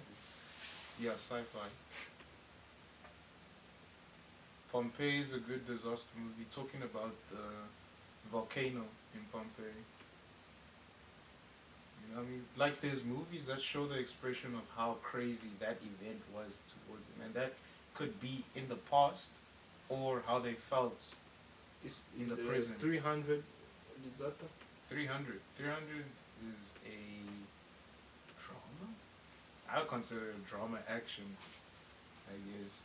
Yeah, sci-fi. Pompeii is a good disaster movie talking about the volcano in Pompeii. You know what I mean? Like there's movies that show the expression of how crazy that event was towards him. And that could be in the past or how they felt Is in the the present. 300 disaster? 300. 300 is a drama? I would consider it a drama action, I guess.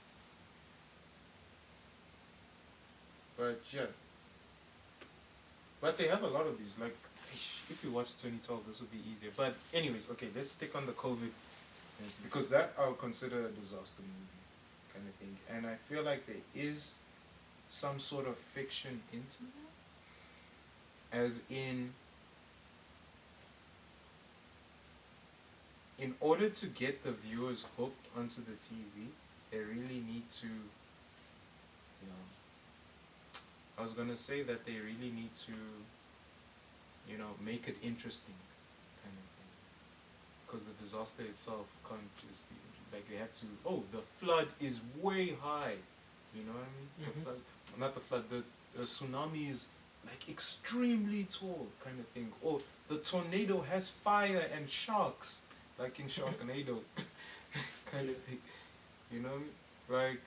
But yeah. But they have a lot of these. Like, if you watch 2012, this would be easier. But anyways, okay, let's stick on the COVID. Because that I would consider a disaster movie kind of thing. And I feel like there is some sort of fiction into it. As in order to get the viewers hooked onto the TV, they really need to, you know, I was gonna say that they really need to, you know, make it interesting, kind of thing. Because the disaster itself can't just be, like, they have to, oh, the flood is way high, you know what I mean? Mhm. The flood, not the flood, the tsunami is like extremely tall, kind of thing. Or the tornado has fire and sharks, like in Sharknado, kind of thing. You know, like,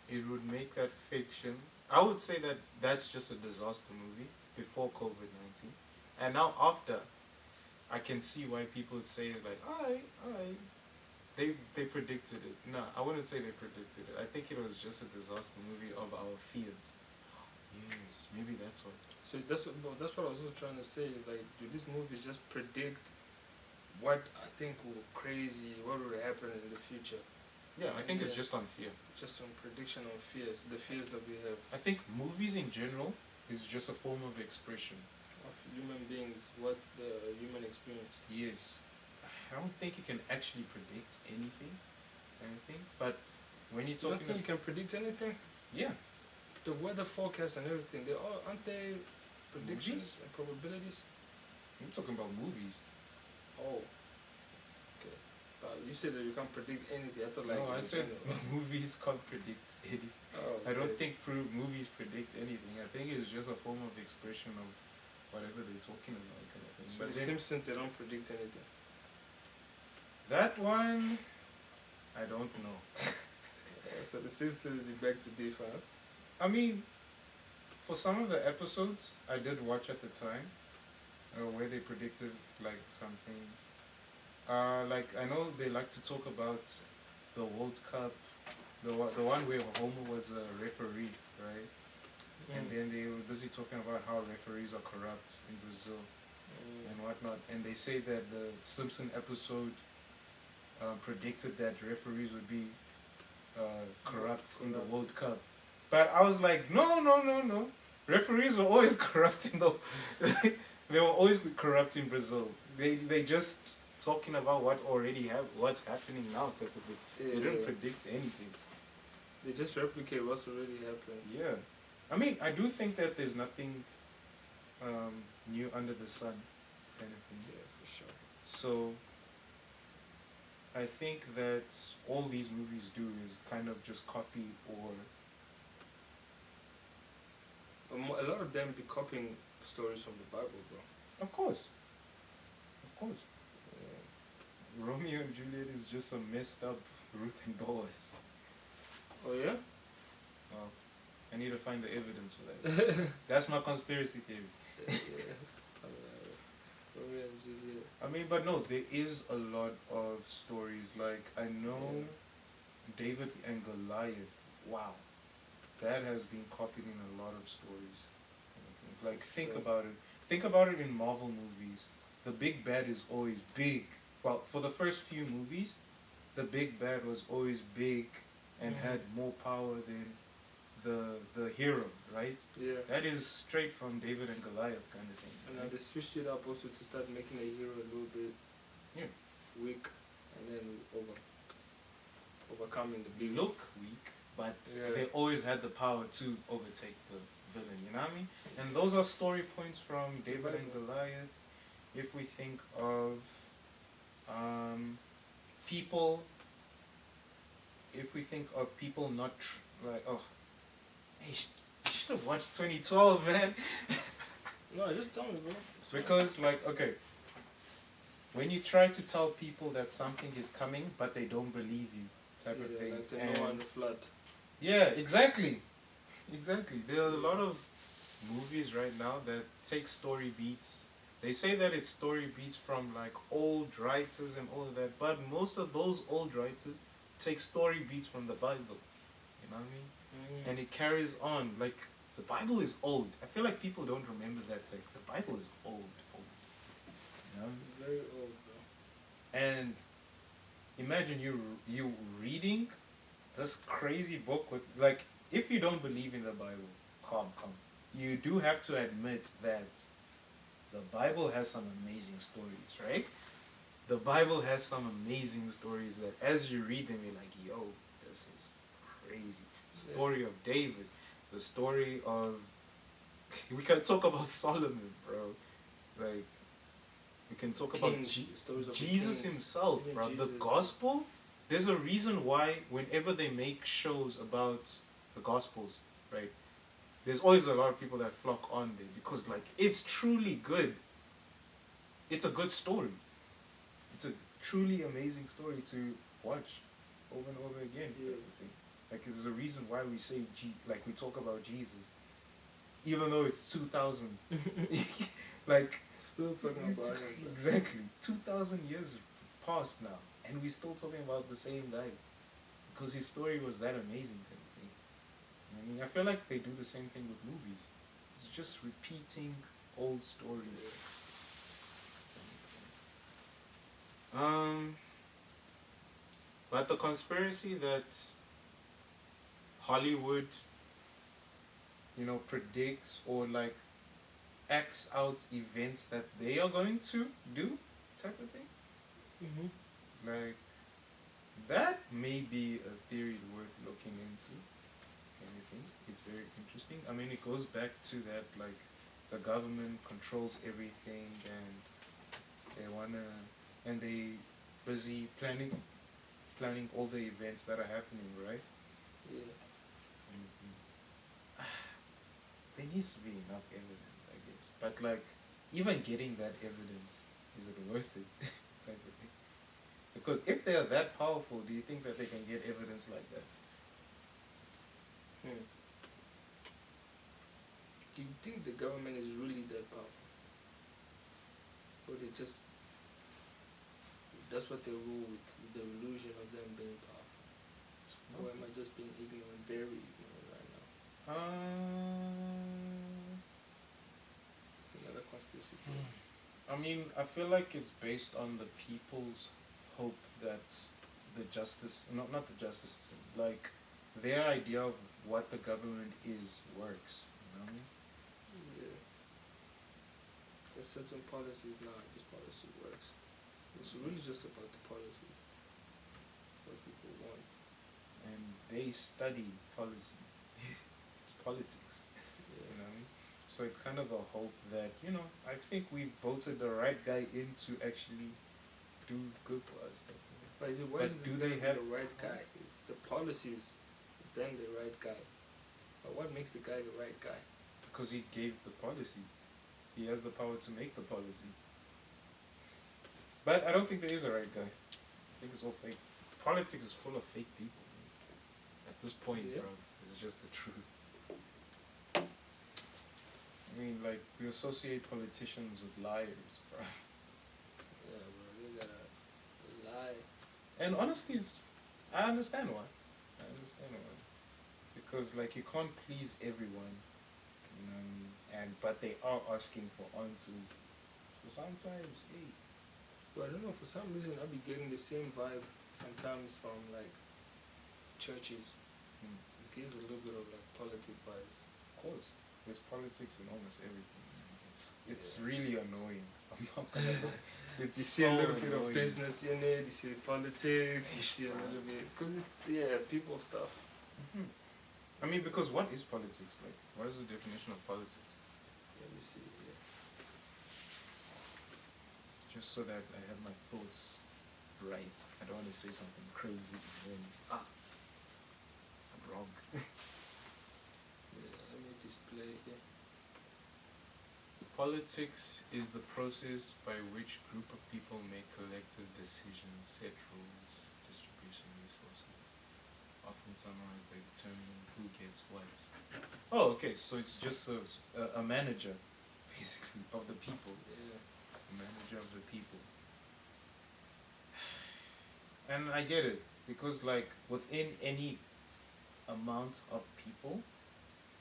it would make that fiction. I would say that that's just a disaster movie before COVID-19, and now after, I can see why people say like, alright, they predicted it. No, I wouldn't say they predicted it. I think it was just a disaster movie of our fears. Yes, maybe that's what. So that's what I was also trying to say. Like, do these movies just predict what I think will crazy, what will happen in the future? Yeah, I think it's Yeah. just on fear. Just some prediction on fears, the fears that we have I think movies in general is just a form of expression. of human beings, what the human experience. Yes. I don't think you can actually predict anything, but when you're You don't talking think you can predict anything? yeah, The weather forecast and everything, they all aren't they predictions Movies? and probabilities? I'm talking about movies. Oh, okay. But you said that you can't predict anything. I thought like. No, I in said general. movies can't predict anything. Oh, I don't okay. think movies predict anything. I think it's just a form of expression of whatever they're talking about, kind of thing. So But the then Simpsons, they don't predict anything. that one, I don't know. So the Simpsons is back to deep, huh? I mean, for some of the episodes I did watch at the time, where they predicted like some things. Like I know they like to talk about the World Cup, the one where Homer was a referee, right? And then they were busy talking about how referees are corrupt in Brazil and whatnot. And they say that the Simpson episode predicted that referees would be corrupt in the Corrupt. World Cup. But I was like, no, no, no, no. Referees were always corrupt in the. They were always corrupt in Brazil. They just talking about what's happening now type of thing. Yeah, They didn't yeah. predict anything. They just replicate what's already happened. Yeah, I mean, I do think that there's nothing new under the sun, kind of thing. Yeah, for sure. So I think that all these movies do is kind of just copy or A lot of them be copying stories from the Bible, bro. of course. Romeo and Juliet is just some messed up Ruth and Boaz. Oh yeah? Well, I need to find the evidence for that. That's my conspiracy theory. Yeah. Romeo and Juliet. I mean, but no, there is a lot of stories. Like, I know David and Goliath. Wow. That has been copied in a lot of stories. Like, think Sure. about it. Think about it in Marvel movies. The big bad is always big. Well, for the first few movies, the big bad was always big and had more power than the hero, right? Yeah. That is straight from David and Goliath kind of thing. And now they switched it up also to start making a hero a little bit weak and then overcoming the They big. look weak, but Yeah. they always had the power to overtake the villain, you know what I mean? And those are story points from David and Goliath. If we think of people, not like, oh, hey, you should have watched 2012, man. No, just tell me, bro. It's fine. Because, like, okay, when you try to tell people that something is coming, but they don't believe you, type of thing. Like the Noah and the flood. Yeah, exactly. Exactly. There are a lot of movies right now that take story beats. They say that it's story beats from like old writers and all of that, but most of those old writers take story beats from the Bible. You know what I mean? And it carries on. Like, the Bible is old. I feel like people don't remember that. Like, the Bible is old. You know? Very old, bro. And imagine you reading this crazy book with, like, if you don't believe in the Bible, come. You do have to admit that the Bible has some amazing stories, right? The Bible has some amazing stories that as you read them, you're like, yo, this is crazy. The story of David, the story of, we can talk about Solomon, bro. Like, we can talk about Stories of the Jesus kings. himself, Even bro. The Jesus. gospel, there's a reason why whenever they make shows about the gospels, right, there's always a lot of people that flock on there because, like, it's truly good. It's a good story. It's a truly amazing story to watch over and over again. Yeah. Type of thing. Like, there's a reason why we say like we talk about Jesus, even though it's 2000. Like, Still talking it's- about him. bro. exactly 2000 years passed now, and we're still talking about the same guy because his story was that amazing. Kind of thing. I mean, I feel like they do the same thing with movies. It's just repeating old stories. But the conspiracy that Hollywood, predicts or like acts out events that they are going to do, type of thing, like that may be a theory worth looking into. Anything, it's very interesting. I mean, it goes back to that, like, the government controls everything and they busy planning planning all the events that are happening, right? Yeah. There needs to be enough evidence, I guess. But like, even getting that evidence, is it worth it? Type of thing. Because if they are that powerful, do you think that they can get evidence like that? Hmm. Do you think the government is really that powerful? Or they just, that's what they rule with the illusion of them being powerful? Or am I just being ignorant, very ignorant right now? It's another conspiracy theory. I mean, I feel like it's based on the people's hope that the justice, not the justice system, like their idea of what the government is works. You know what I mean? Yeah. There's certain policies now, this policy works. It's really just about the policies, what people want. And they study policy. It's politics. You Yeah. know what I mean? So it's kind of a hope that, I think we voted the right guy in to actually do good for us. Type of thing. But is it, why But is do it they have- the right guy? It's the policies, then the right guy. But what makes the guy the right guy? Because he gave the policy. He has the power to make the policy. But I don't think there is a right guy. I think it's all fake. Politics is full of fake people. At this point, Yeah. bro, it's just the truth. I mean, like, we associate politicians with liars, bro. Yeah, bro, they gotta lie. And honestly, I understand why. I understand why. Because, like, you can't please everyone, but they are asking for answers. So sometimes, hey. But I don't know, for some reason I be getting the same vibe sometimes from like churches. It gives a little bit of like politic vibes. Of course, there's politics in almost everything. It's Yeah. really annoying. I'm not gonna lie. It's You see so a little bit of annoying. business in it, you see politics, you see a little bit, because it's, people stuff. Mhm. I mean, because what is politics? Like, what is the definition of politics? Let me see, Just so that I have my thoughts right. I don't want to say something crazy and then I'm wrong. let me display here. Politics is the process by which group of people make collective decisions, set rules, distribution of resources, often summarized by determining who gets what. Oh, okay, so it's just a manager, basically, of the people. Yeah. Manager of the people. And I get it, because like within any amount of people,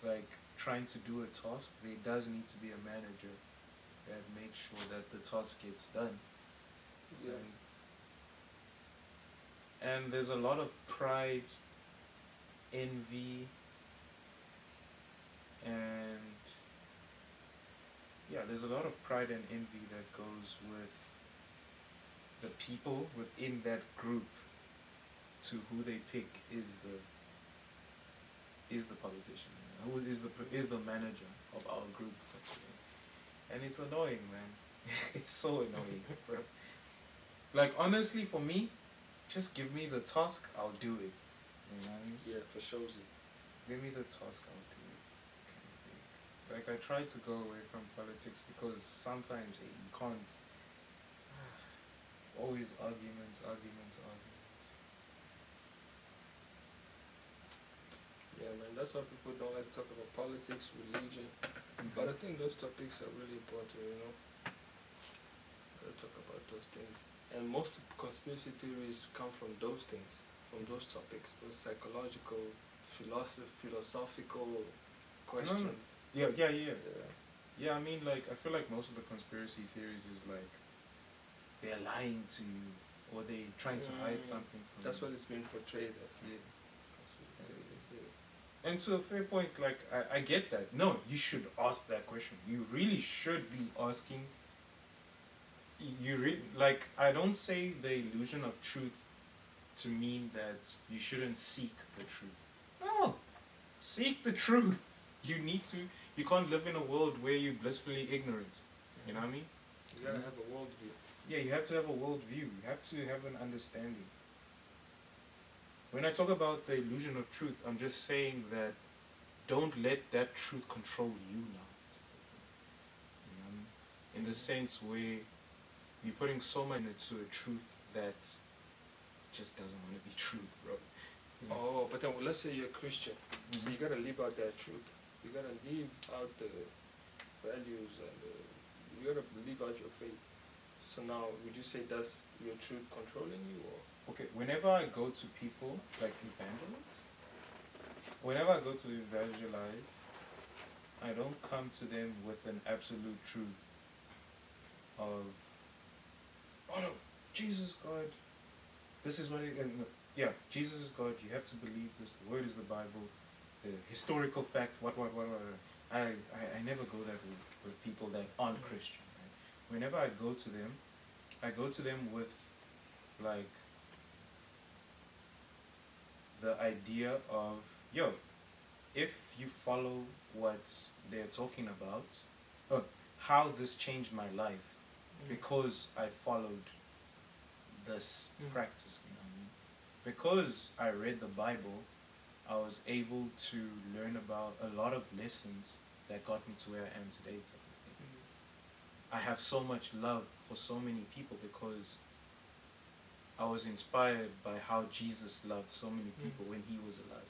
like trying to do a task, there does need to be a manager that makes sure that the task gets done. Yeah. Right? And there's a lot of pride, envy, and there's a lot of pride and envy that goes with the people within that group to who they pick is the politician, who is the manager of our group type of thing. And it's annoying, man. It's so annoying, bro. Like honestly, for me, just give me the task, I'll do it. You know what I mean? Yeah, for sure. Give me the task, I'll do it. Kind of thing. Like I try to go away from politics because sometimes you can't. Always arguments. Yeah, man, that's why people don't like to talk about politics, religion. Mm-hmm. But I think those topics are really important, Gotta talk about those things. And most conspiracy theories come from those things, from those topics, those psychological, philosophical questions. Yeah. Yeah. Yeah, I mean, like, I feel like most of the conspiracy theories is like they're lying to you or they trying to hide something from That's you. what it's been portrayed as. Yeah. And to a fair point, like, I get that. No, you should ask that question. You really should be asking. Like, I don't say the illusion of truth to mean that you shouldn't seek the truth. No, seek the truth. You can't live in a world where you're blissfully ignorant. You know what I mean? You gotta have a worldview. Yeah, you have to have a worldview. You have to have an understanding. when I talk about the illusion of truth, I'm just saying that don't let that truth control you now. Type of thing. You know what I mean? In the sense where you're putting so much into a truth that just doesn't want to be truth, bro. You know? Oh, but then let's say you're a Christian, so Mhm. you gotta live out that truth. You gotta live out the values and you gotta live out your faith. So now, would you say that's your truth controlling you, or? Okay, whenever I go to people like evangelists, whenever I go to evangelize, I don't come to them with an absolute truth of, oh no, Jesus God, this is what it, and yeah, Jesus is God, you have to believe this, the word is the Bible, the historical fact, what. I never go that with people that aren't Christian, right? Whenever I go to them with like the idea of, yo, if you follow what they're talking about, how this changed my life because I followed this practice, you know what I mean? Because I read the Bible, I was able to learn about a lot of lessons that got me to where I am today. Type of thing. I have so much love for so many people because I was inspired by how Jesus loved so many people when he was alive,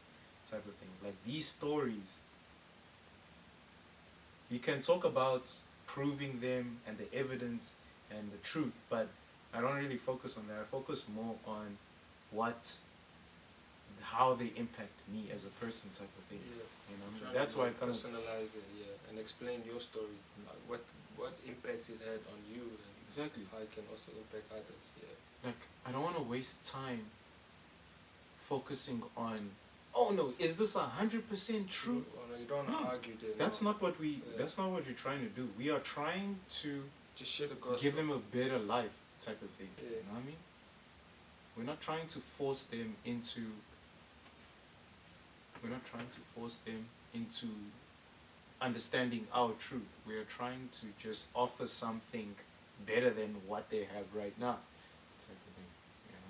type of thing. Like these stories, you can talk about proving them and the evidence and the truth, but I don't really focus on that. I focus more on how they impact me as a person, type of thing. Yeah. You know, Trying that's to why I kind of personalize it, yeah, and explain your story, what impact it had on you, and exactly. how it can also impact others. Yeah. Like I don't want to waste time focusing on, oh no, is this 100% true? Oh, no, you don't want to argue there. That's no. not what we. Yeah. That's not what you're trying to do. We are trying to Just share the gospel. give them a better life, type of thing. Yeah. You know what I mean? We're not trying to force them into. We're not trying to force them into understanding our truth. We are trying to just offer something better than what they have right now, type of thing. You know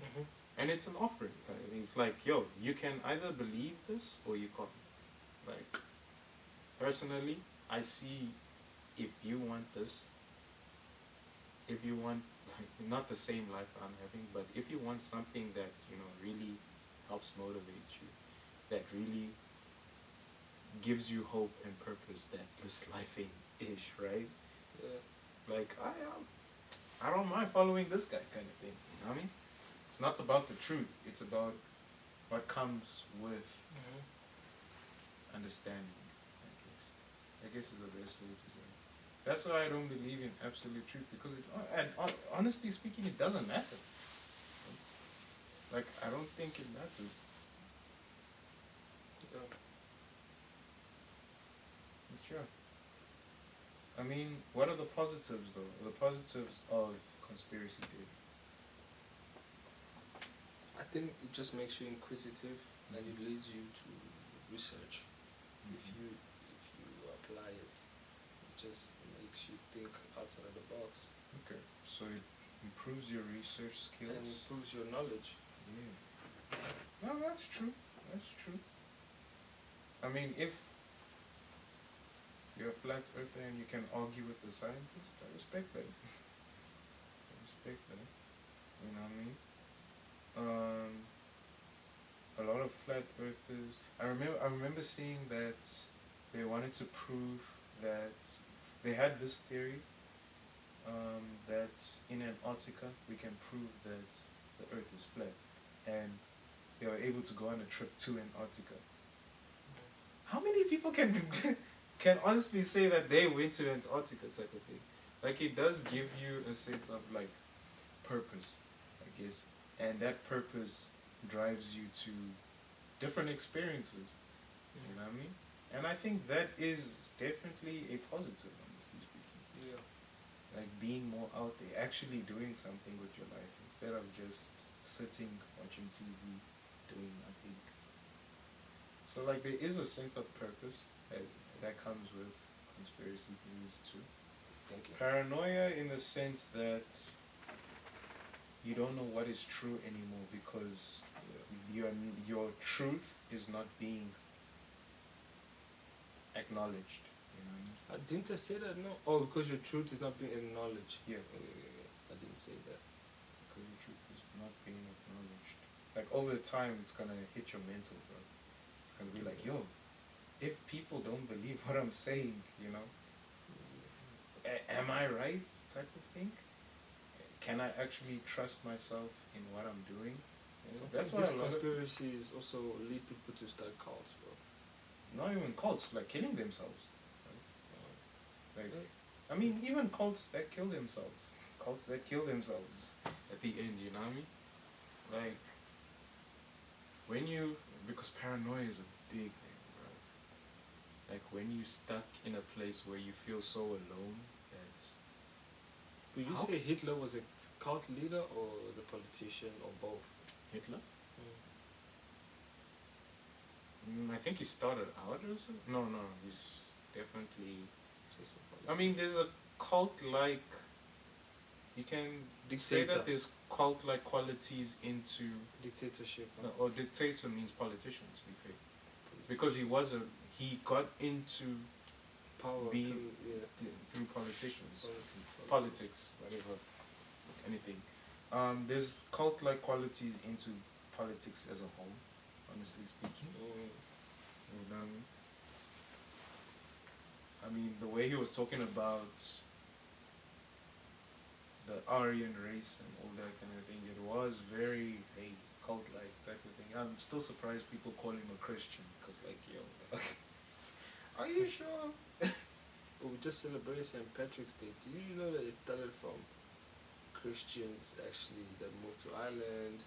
what I mean? And it's an offering. It's like, yo, you can either believe this or you can't. Like, personally, I see if you want this, if you want, like, not the same life I'm having, but if you want something that, you know, really helps motivate you, that really gives you hope and purpose that this life ain't ish, right? Yeah. Like, I don't mind following this guy kind of thing, you know what I mean? It's not about the truth, it's about what comes with understanding, I guess is the best way to say it. That's why I don't believe in absolute truth, because honestly speaking, it doesn't matter. Like, I don't think it matters. Yeah. But yeah. I mean, what are the positives though? The positives of conspiracy theory? I think it just makes you inquisitive, and it leads you to research. If you apply it, it just makes you think outside the box. Okay, so it improves your research skills. And improves your knowledge. Yeah. No, that's true. That's true. I mean, if you're a flat earther and you can argue with the scientists, I respect that. I respect that. You know what I mean? A lot of flat earthers. I remember seeing that they wanted to prove that they had this theory that in Antarctica we can prove that the Earth is flat, and they were able to go on a trip to Antarctica. How many people can honestly say that they went to Antarctica, type of thing? Like, it does give you a sense of like purpose, I guess, and that purpose drives you to different experiences. You know what I mean? And I think that is definitely a positive, honestly speaking. Yeah. Like being more out there, actually doing something with your life instead of just sitting watching TV, doing nothing. So like there is a sense of purpose that comes with conspiracy theories too. Thank you. Paranoia in the sense that you don't know what is true anymore because your truth is not being acknowledged. You know what I mean? Didn't I say that? No. Oh, because your truth is not being acknowledged. Yeah. I didn't say that. Because your truth is not being acknowledged. Like over time, it's gonna hit your mental, bro. It's gonna be like, yo, if people don't believe what I'm saying, you know, am I right? Type of thing. Can I actually trust myself in what I'm doing? You know, that's why these a lot of conspiracies also lead people to start cults, bro. not even cults like killing themselves. Like, I mean, even cults that kill themselves. Cults that kill themselves at the end, you know what I mean? Like, when you, because paranoia is a big thing, bro. Like, when you stuck in a place where you feel so alone, that's. Would you How say Hitler was a cult leader or the politician or both? Hitler? I think he started out as a, no, he's definitely. I mean, there's a cult-like. You can say Dictator. that there's cult-like qualities into. Dictatorship. No, or dictator means politician, to be fair, because he got into Power being through through politicians, politics. politics, whatever, anything. There's cult-like qualities into politics as a whole, honestly speaking. You know, I mean, the way he was talking about the Aryan race and all that kind of thing, it was very cult-like type of thing. I'm still surprised people call him a Christian, because like, yo, are you sure? We just celebrated St. Patrick's Day. Do you know that it started from Christians actually that moved to Ireland,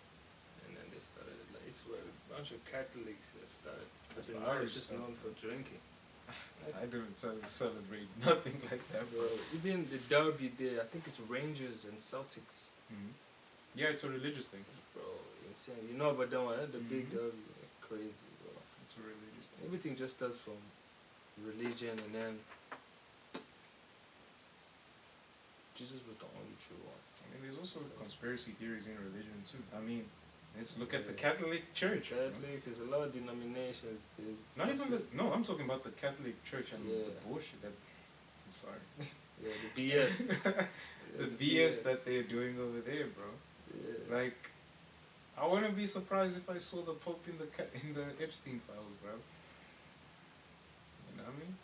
and then they started like it's where a bunch of Catholics that started. But That's the the Irish Irish just stuff. known for drinking. I didn't celebrate nothing like that, bro. Even the derby there, I think it's Rangers and Celtics. Yeah, it's a religious thing. Bro, insane. You know about that one, the big Mhm. derby, crazy, bro. It's a religious thing. Everything just starts from religion, and then Jesus was the only true one. I mean, there's also conspiracy theories in religion too. I mean, let's look at the Yeah. Catholic Church. you know? Catholics, there's a lot of denominations. There's Not stuff even that- the. No, I'm talking about the Catholic Church and Yeah. the bullshit that. I'm sorry. Yeah, the BS. The BS that they're doing over there, bro. Yeah. Like, I wouldn't be surprised if I saw the Pope in the Epstein files, bro. You know what I mean?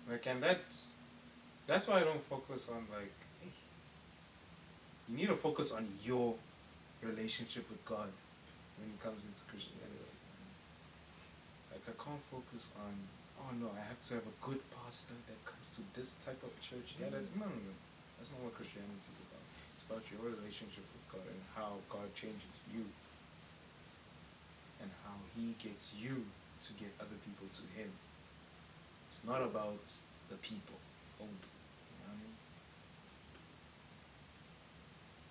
Like, and that's why I don't focus on like. You need to focus on your relationship with God when it comes into Christianity. Like, I can't focus on, oh no, I have to have a good pastor that comes to this type of church. Yeah, no. That's not what Christianity is about. It's about your relationship with God and how God changes you and how He gets you to get other people to Him. It's not about the people only. You know what I mean?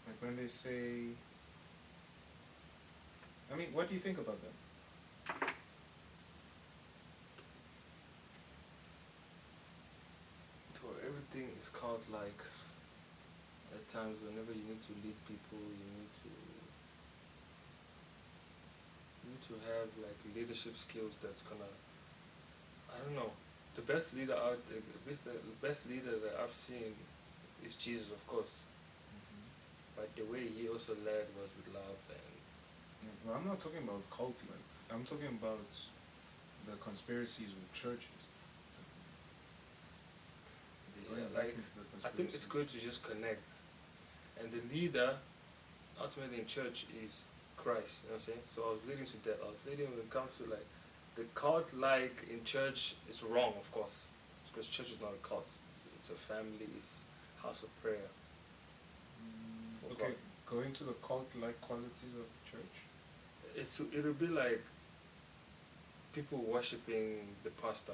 Like when they say, I mean, what do you think about them? Bro, everything is called like. At times, whenever you need to lead people, you need to have like leadership skills. That's gonna. I don't know. The best leader out there, the best leader that I've seen is Jesus, of course. But the way he also led was with love and. Well, I'm not talking about cult, like, I'm talking about the conspiracies with churches. Going back like, into the I think it's good to just connect. And the leader, ultimately in church, is Christ. You know what I'm saying? So I was leading to that. I was leading when it comes to like the cult, like in church, it's wrong, of course, because church is not a cult. It's a family. It's house of prayer. For Okay, God. going to the cult-like qualities of the church. It'll be like people worshiping the pastor.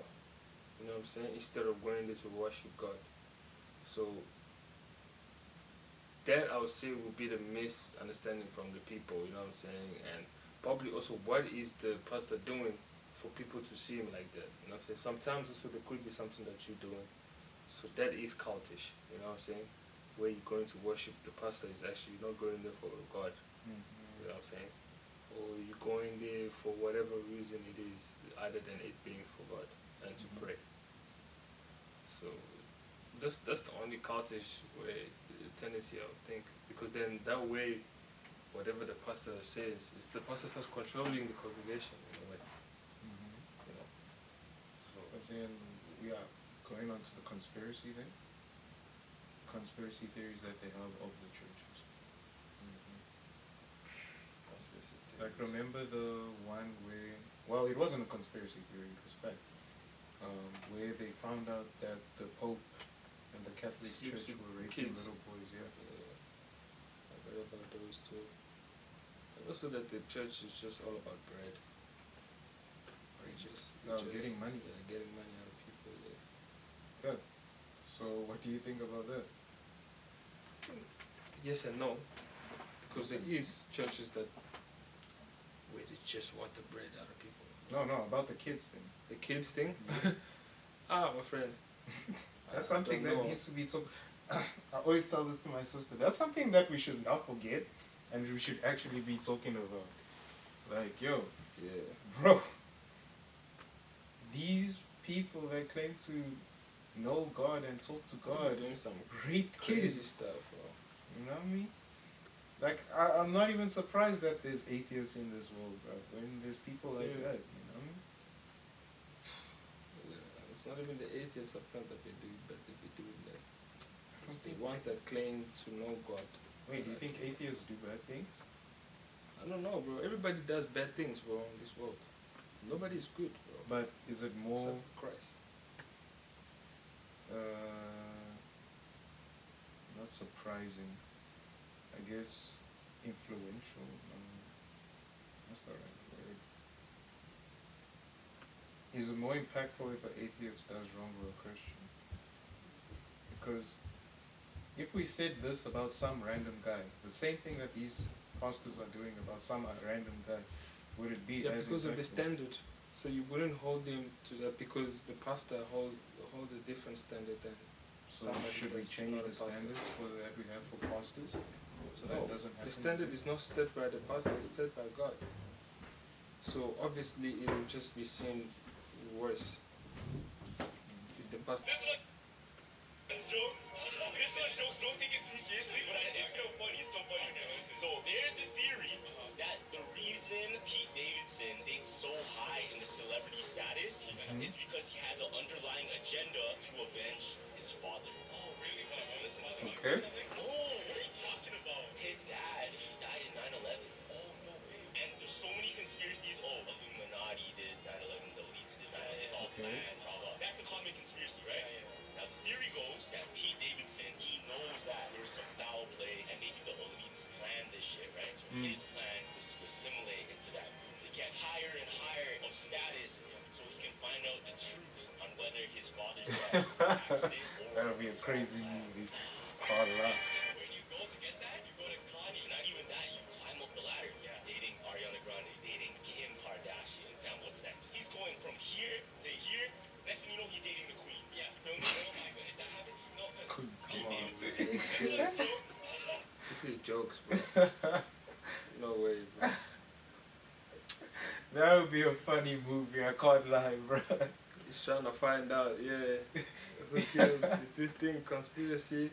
You know what I'm saying? Instead of going there to worship God. So that I would say would be the misunderstanding from the people, you know what I'm saying? And probably also what is the pastor doing for people to see him like that? You know what I'm saying? Sometimes also there could be something that you're doing. So that is cultish, you know what I'm saying? where you're going to worship the pastor is actually not going there for God. Mhm. You know what I'm saying? Or you're going there for whatever reason it is, other than it being for God and to Mhm. pray. So that's the only cultish way tendency, I would think, because then that way, whatever the pastor says, it's the pastor starts controlling the congregation in a way. Mhm. You know. So But then, yeah, going on to the conspiracy thing. Conspiracy theories that they have of the churches. Mhm. conspiracy Like, theories. remember the one where, well, it wasn't a conspiracy theory, it was fact, where they found out that the Pope and the Catholic Sleeps Church with were raping kids. little boys, yeah. I read about those too. And also that the church is just all about bread. Getting money. Yeah, getting money out of people. Yeah. Yeah. So, what do you think about that? Yes and no, because Yes there is churches that where they just want the bread out of people. No, about the kids thing. The kids thing. Yeah. My friend. That's I something don't that know. needs to be talked. I always tell this to my sister. That's something that we should not forget, and we should actually be talking about. Like, yo, Yeah. bro, these people that claim to know God and talk to They're God doing some rape crazy kids. stuff, bro. You know what I mean? Like, I'm not even surprised that there's atheists in this world, bro. When there's people like Yeah. that, you know what I mean? Yeah, it's not even the atheists sometimes that they do, but they be doing that. don't It's the think- ones that claim to know God. Wait, do you think atheists do bad things? I don't know, bro. Everybody does bad things, bro, in this world. Nobody is good, bro. But is it more Except for Christ. not surprising? I guess influential. That's the right word. Is it more impactful if an atheist does wrong or a Christian? Because if we said this about some random guy, the same thing that these pastors are doing about some random guy, would it be Yeah, as because of the impactful? standard. So you wouldn't hold him to that because the pastor holds a different standard than So somebody should we that's change not a the pastor. standards that we have for pastors? So No, that doesn't happen? the standard is not set by the pastor, it's set by God. So obviously it will just be seen worse if the pastor. This one's jokes. Don't take it too seriously, but it's still funny. It's still funny. So there's a theory that the reason Pete Davidson dates so high in the celebrity status is because he has an underlying agenda to avenge his father. Oh, really? Listen. Okay. No, what are you talking about? His dad died in 9/11. Oh, no way. And there's so many conspiracies. Oh, Illuminati did 9/11. The elites did 9/11. It's all Okay. planned. Blah, blah. That's a common conspiracy, right? Now, the theory goes that Pete Davidson, he knows that there was some foul play and maybe the elites planned this shit, right? So his plan was to assimilate into that group, to get higher and higher of status so he can find out the truth on whether his father's death was an accident or That'll be a was crazy planned. movie. Hard luck. Where you go to get that? You go to Kanye. Not even that, you climb up the ladder. You're dating Ariana Grande, dating Kim Kardashian. Damn, what's next? He's going from here to here. Next thing you know, he's dating the queen. Yeah. Feel me? Oh my god, that happened? No, because Queen's Pete come on, Davidson. This is jokes, bro. No way, bro. That would be a funny movie, I can't lie, bro. He's trying to find out, yeah. Who killed? Is this thing conspiracy?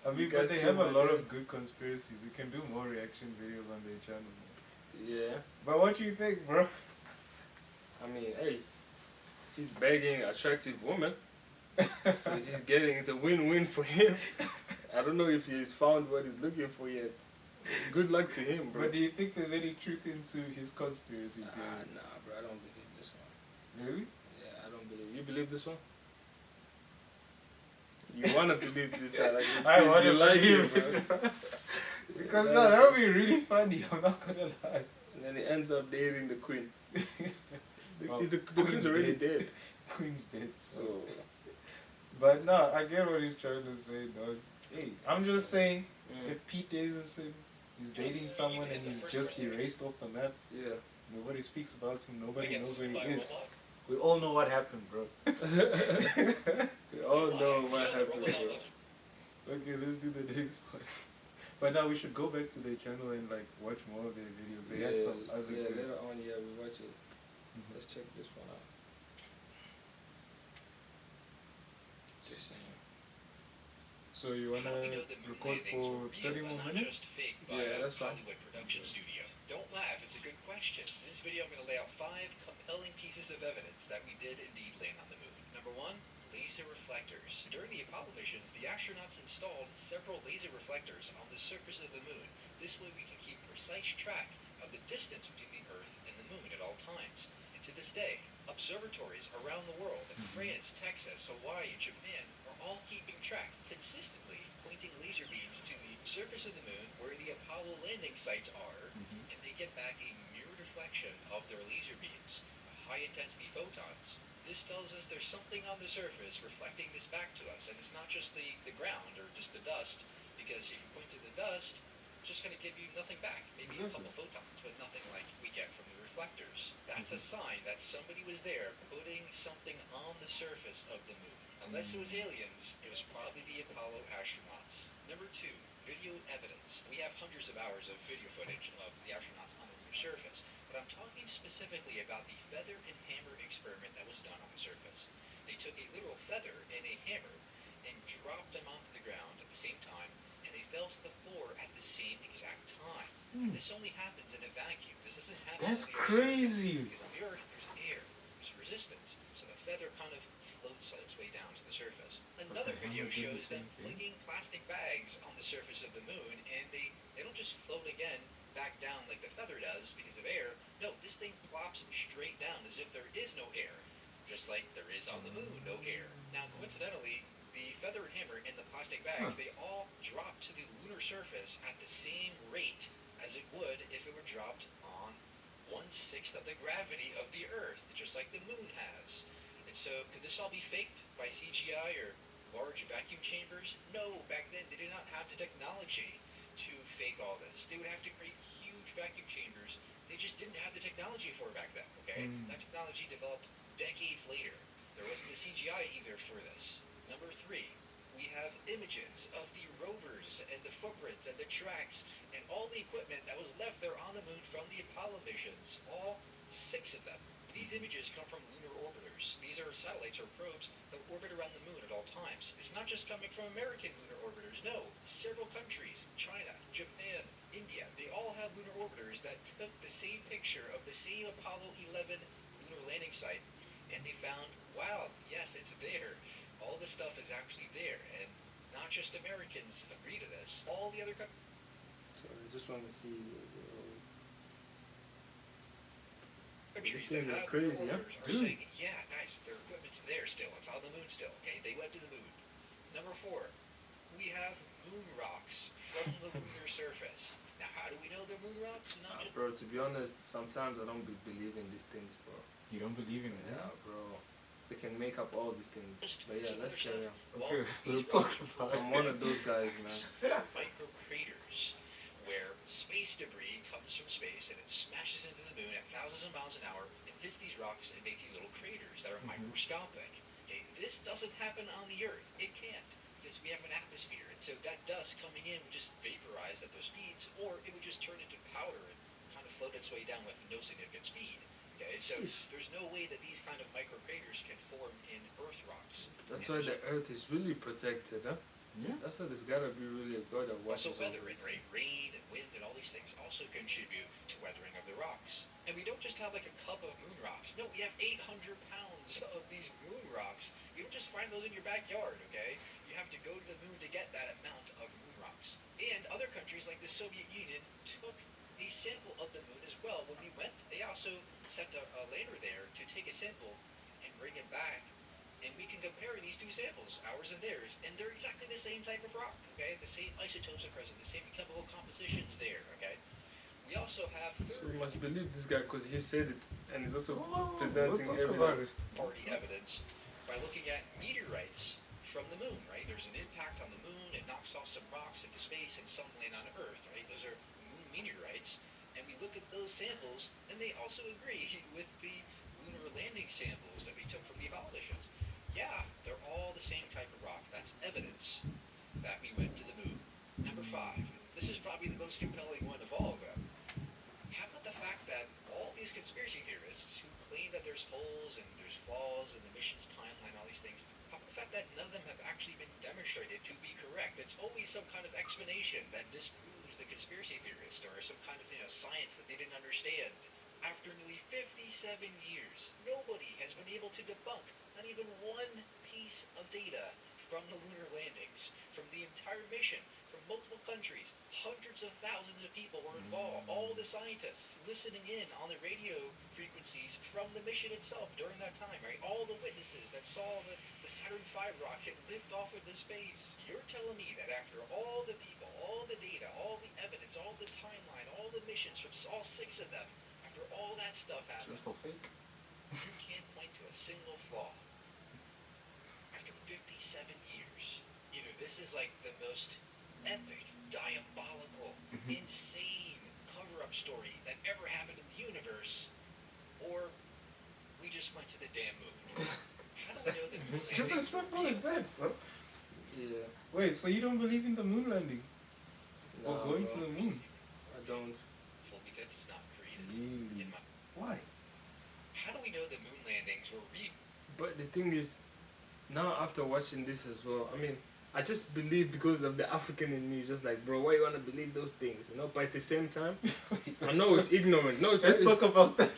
I mean, You but guys they killed have a my lot dad. of good conspiracies. We can do more reaction videos on their channel. Yeah. But what do you think, bro? I mean, hey, he's begging attractive woman. So he's getting, it's a win-win for him. I don't know if he's found what he's looking for yet. Good luck to him, bro. But do you think there's any truth into his conspiracy Nah, theory? bro, I don't believe this one. Really? Yeah, I don't believe. You believe this one? You wanna believe this one? I can see I want you to like believe it, bro. it. Because no, that would be really funny. I'm not gonna lie. And then he ends up dating the queen. Well, the Queen's queen's already dead. dead. Queen's dead. So. So, But no, I get what he's trying to say, dog. Hey, I'm just saying, mm, if Pete Davidson is dating someone and he's just erased off the map, yeah. nobody speaks about him. Nobody Get knows where sued he by a is. robot? We all know what happened, bro. We all know You what the happened, robot that was bro. on Okay, let's do the next one. But now we should go back to their channel and like watch more of their videos. They had some other yeah, good. later on, yeah, we watch it. Mhm. Let's check this one out. Just saying. So you How do we wanna know the moon record landings for were real 30 and more not minutes? just fake by Yeah, a that's fine. Hollywood production studio? Don't laugh, it's a good question. In this video, I'm going to lay out 5 compelling pieces of evidence that we did indeed land on the moon. Number 1, laser reflectors. During the Apollo missions, the astronauts installed several laser reflectors on the surface of the moon. This way we can keep precise track of the distance between the Earth and the moon at all times. And to this day, observatories around the world in France, Texas, Hawaii, and Japan are all keeping track consistently, pointing laser beams to the surface of the moon where the Apollo landing sites are, and they get back a mirrored reflection of their laser beams, high-intensity photons. This tells us there's something on the surface reflecting this back to us, and it's not just the ground or just the dust, because if you point to the dust, it's just going to give you nothing back. Maybe a couple photons, but nothing like we get from the reflectors. That's a sign that somebody was there putting something on the surface of the moon. Unless it was aliens, it was probably the Apollo astronauts. Number 2, video evidence. We have hundreds of hours of video footage of the astronauts on the lunar surface, but I'm talking specifically about the feather and hammer experiment that was done on the surface. They took a literal feather and a hammer and dropped them onto the ground at the same time, and they fell to the floor at the same exact time. And this only happens in a vacuum. This doesn't happen That's on the Earth's surface, crazy. because on the Earth there's air, there's resistance, so the feather kind of floats on its way down to the surface. Another Okay, video I'm gonna do the shows them same thing. flinging plastic bags on the surface of the moon, and they don't just float again back down like the feather does because of air. No, this thing plops straight down as if there is no air, just like there is on the moon, no air. Now, coincidentally, the feather and hammer and the plastic bags, they all drop to the lunar surface at the same rate as it would if it were dropped on 1/6 of the gravity of the Earth, just like the moon has. And so, could this all be faked by CGI or large vacuum chambers? No, back then they did not have the technology to fake all this. They would have to create huge vacuum chambers. They just didn't have the technology for it back then, okay? That technology developed decades later. There wasn't the CGI either for this. Number 3, we have images of the rovers and the footprints and the tracks and all the equipment that was left there on the moon from the Apollo missions, all 6 of them. These images come from lunar orbiters. These are satellites or probes that orbit around the moon at all times. It's not just coming from American lunar orbiters, no. Several countries, China, Japan, India, they all have lunar orbiters that took the same picture of the same Apollo 11 lunar landing site, and they found, wow, yes, it's there. All this stuff is actually there, and not just Americans agree to this. All the other So I just want to see. countries This that thing is have crazy, lunar huh? orbiters are Dude. saying, yeah, guys, their equipment's there still. It's on the moon still, okay? They went to the moon. Number 4, we have moon rocks from the lunar surface. Now, how do we know they're moon rocks? Not just Bro, to be honest, sometimes I don't believe in these things, bro. You don't believe in Yeah, that? bro. They can make up all these things. But yeah, some let's other carry stuff. on. Well, Okay, these we'll talk rocks are about full I'm one of those guys, man. micro craters where space debris comes from space and it smashes into the moon at thousands of miles an hour and hits these rocks and makes these little craters that are microscopic. Okay, this doesn't happen on the Earth. It can't, because we have an atmosphere, and so that dust coming in would just vaporize at those speeds, or it would just turn into powder and kind of float its way down with no significant speed. Okay, so there's no way that these kind of micro craters can form in Earth rocks. That's And why there's the Earth is really protected, huh? Yeah. That's why there's gotta be really a God that watches Also over weather and us. rain and wind and all these things also contribute to weathering of the rocks. And we don't just have like a cup of moon rocks. No, we have 800 pounds of these moon rocks. You don't just find those in your backyard, okay? You have to go to the moon to get that amount of moon rocks. And other countries like the Soviet Union took a sample of the moon as well. When we went, they also sent a lander there to take a sample and bring it back. And we can compare these 2 samples, ours and theirs, and they're exactly the same type of rock, okay? The same isotopes are present, the same chemical compositions there, okay? We also have So we must believe this guy because he said it and he's also presenting Let's talk about evidence. it. party evidence by looking at meteorites from the moon, right? There's an impact on the moon, it knocks off some rocks into space, and some land on Earth, right? Those are moon meteorites, and we look at those samples, and they also agree with the lunar landing samples that we took from the Apollo missions. Yeah, they're all the same type of rock. That's evidence. that we went to the moon. Number 5, this is probably the most compelling one of all, though. How about the fact that all these conspiracy theorists who claim that there's holes and there's flaws in the mission's timeline, all these things, how about the fact that none of them have actually been demonstrated to be correct? It's always some kind of explanation that disproves the conspiracy theorist, or some kind of science that they didn't understand. After nearly 57 years, nobody has been able to debunk not even one piece of data from the lunar landings, from the entire mission, from multiple countries. Hundreds of thousands of people were involved. All the scientists listening in on the radio frequencies from the mission itself during that time, right? All the witnesses that saw the Saturn V rocket lift off into space. You're telling me that after all the people, all the data, all the evidence, all the timeline, all the missions from all 6 of them, after all that stuff happened, Just for fake. you can't point to a single flaw. After 57 years, either this is like the most epic, diabolical, insane cover-up story that ever happened in the universe, or we just went to the damn moon. How do we know that It's just as simple as that, bro. Yeah. Wait, so you don't believe in the moon landing? No, Or going bro. to the moon? I don't. Well, because it's not created Really? in my... Why? How do we know the moon landings were real? But the thing is, now after watching this as well, I mean, I just believe because of the African in me. Just like, bro, why you wanna believe those things? You know. But at the same time, I know it's ignorant. No, it's Let's talk about that.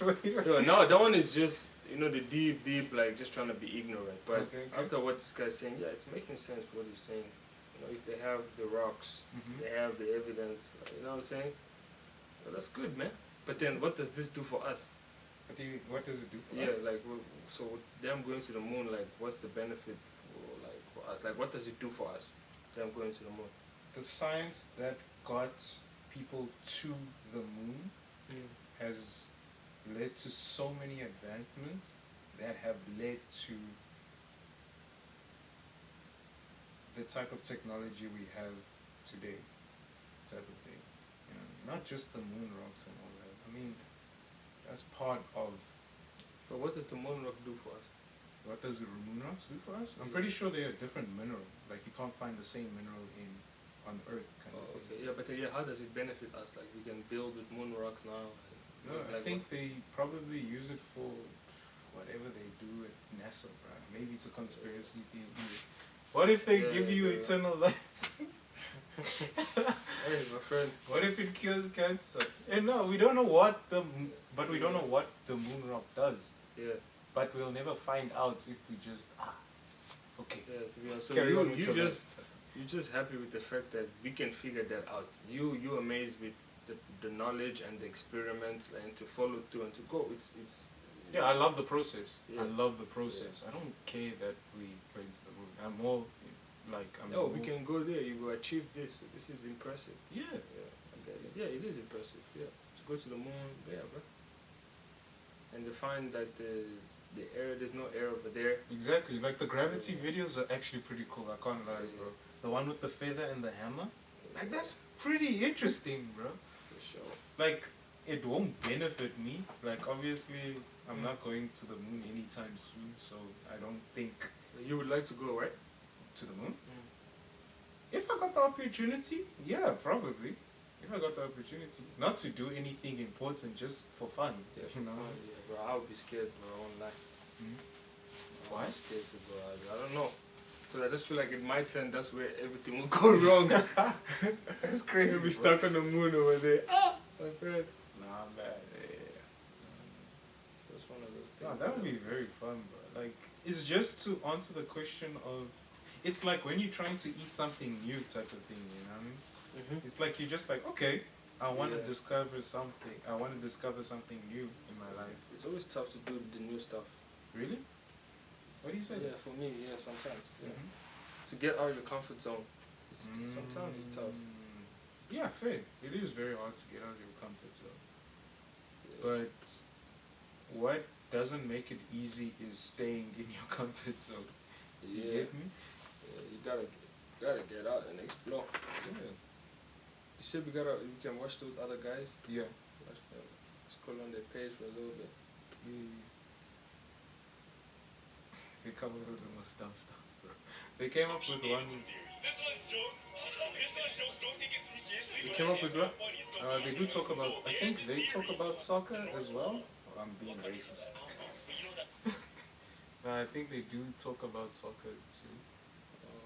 no, that one is just the deep like just trying to be ignorant. But Okay. after what this guy's saying, yeah, it's making sense what he's saying. If they have the rocks, they have the evidence. You know what I'm saying? Well, that's good, man. But then, what does this do for us? What does it do for Yeah, us? like so them going to the moon, like what's the benefit for us? Like what does it do for us? Them going to the moon. The science that got people to the moon has led to so many advancements that have led to the type of technology we have today, type of thing. Not just the moon rocks and all that. I mean, that's part of. But what does the moon rock do for us? What does the moon rocks do for us? I'm Yeah. pretty sure they're a different mineral. Like you can't find the same mineral on Earth, kind Oh, of thing. okay. Yeah, but yeah, how does it benefit us? Like we can build with moon rocks now. No, I think they probably use it for whatever they do at NASA, bro. Maybe it's a conspiracy theory. What if they Yeah, give you yeah. eternal life? Hey, my friend. What if it cures cancer? And no, we don't know what we don't know what the moon rock does. Yeah, But we'll never find out if we just okay. yeah. To be honest, so Carry on with you your just life. you're just happy with the fact that we can figure that out. You amazed with the knowledge and the experiments and to follow through and to go. It's Yeah, I love the process. Yeah. I love the process. I don't care that we went to the moon. I'm more like No, more, we can go there. You will achieve this. This is impressive. Yeah. Yeah, I get it. Yeah, it is impressive. Yeah, to go to the moon. Yeah, bro. And to find that the air, there's no air over there. Exactly. Like the gravity videos are actually pretty cool. I can't lie, bro. The one with the feather and the hammer. Like that's pretty interesting, bro. For sure. Like it won't benefit me. Like obviously I'm not going to the moon anytime soon, so I don't think So you would like to go, right? to the moon. If I got the opportunity, yeah, probably. If I got the opportunity, not to do anything important, just for fun, Yeah, you know. Yeah, bro. I would be scared, bro. I won't lie. Why? I'm scared to go out. I don't know. Because I just feel like in my turn, that's where everything will go wrong. That's crazy. We'll be bro. stuck on the moon over there. Ah, my friend. Nah, man. That's one of those things. No, that would be very fun, bro. Like, it's just to answer the question of, it's like when you're trying to eat something new type of thing, you know what I mean? Mm-hmm. It's like you're just like, okay, I want to Yeah. discover something. I want to discover something new in my life. It's always tough to do the new stuff. Really? What do you say? Yeah, for me, yeah, sometimes. Yeah. Mhm. To get out of your comfort zone. Sometimes it's tough. Yeah, fair. It is very hard to get out of your comfort zone. Yeah. But what doesn't make it easy is staying in your comfort zone. You Yeah. get me? Yeah, you gotta get out and explore. Yeah. You said we can watch those other guys. Yeah. Watch them, scroll on their page for a little bit. They come up with the most dumb stuff, bro. They came up with Pete one. Davidson theory. This one's jokes. This one's jokes. Don't take it too seriously. You But came up it's with what? still funny. It's still They funny. do talk about. So I here's think the they talk theory. about soccer The as North well. Pole. I'm being What country is racist. that? But you know that. No, I think they do talk about soccer too.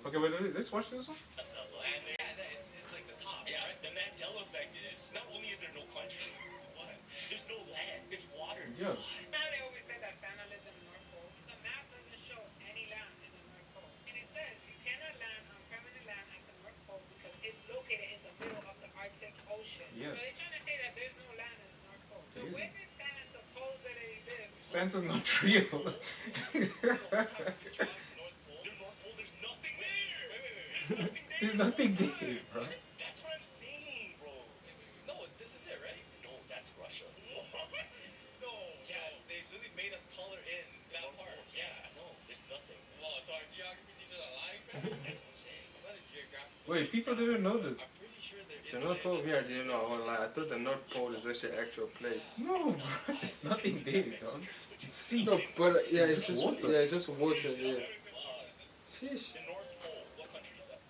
Okay, wait, let's watch this one. And yeah, it's like the top. Yeah, right? The Mandela effect is not only is there no country, what? There's no land. It's water. Yeah. Now they always say that Santa lives in the North Pole. The map doesn't show any land in the North Pole. And it says you cannot land on permanent land at the North Pole because it's located in the middle of the Arctic Ocean. Yeah. So they're trying to say that there's no land in the North Pole. So There where isn't. did Santa supposedly live? Santa's not real. There's nothing there. Wait. There's nothing there, bro. That's what I'm saying, bro. No, this is it, right? No, that's Russia. No. Yeah, they literally made us color in that part. Yes, I know. There's nothing. Well, so our geography teachers are lying, man. That's what I'm saying. I'm not a geography. Wait, people didn't know this. I'm pretty sure there is. The North Pole, yeah, I didn't know. I won't lie. I thought the North Pole is actually an actual place. No, bro. There's nothing there, dog. It's sea. No, but yeah, it's just Water. Yeah, it's just water. Yeah. Sheesh. The North Pole. What country is that?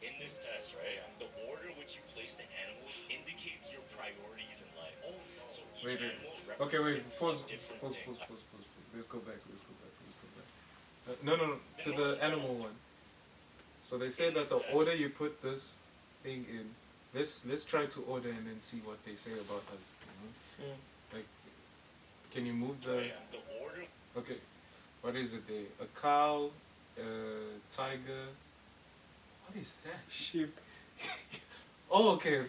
In this test, right, the order which you place the animals indicates your priorities in life. Oh, so each Wait. animal Okay, wait. represents Pause. a different Pause. thing. Let's go back. No. To the animal one. So they say that the order you put this thing in. Let's try to order and then see what they say about us. You know? Like, can you move the? Yeah, the order. Okay, what is it there? A cow, a tiger. What is that? Sheep. Oh, okay. A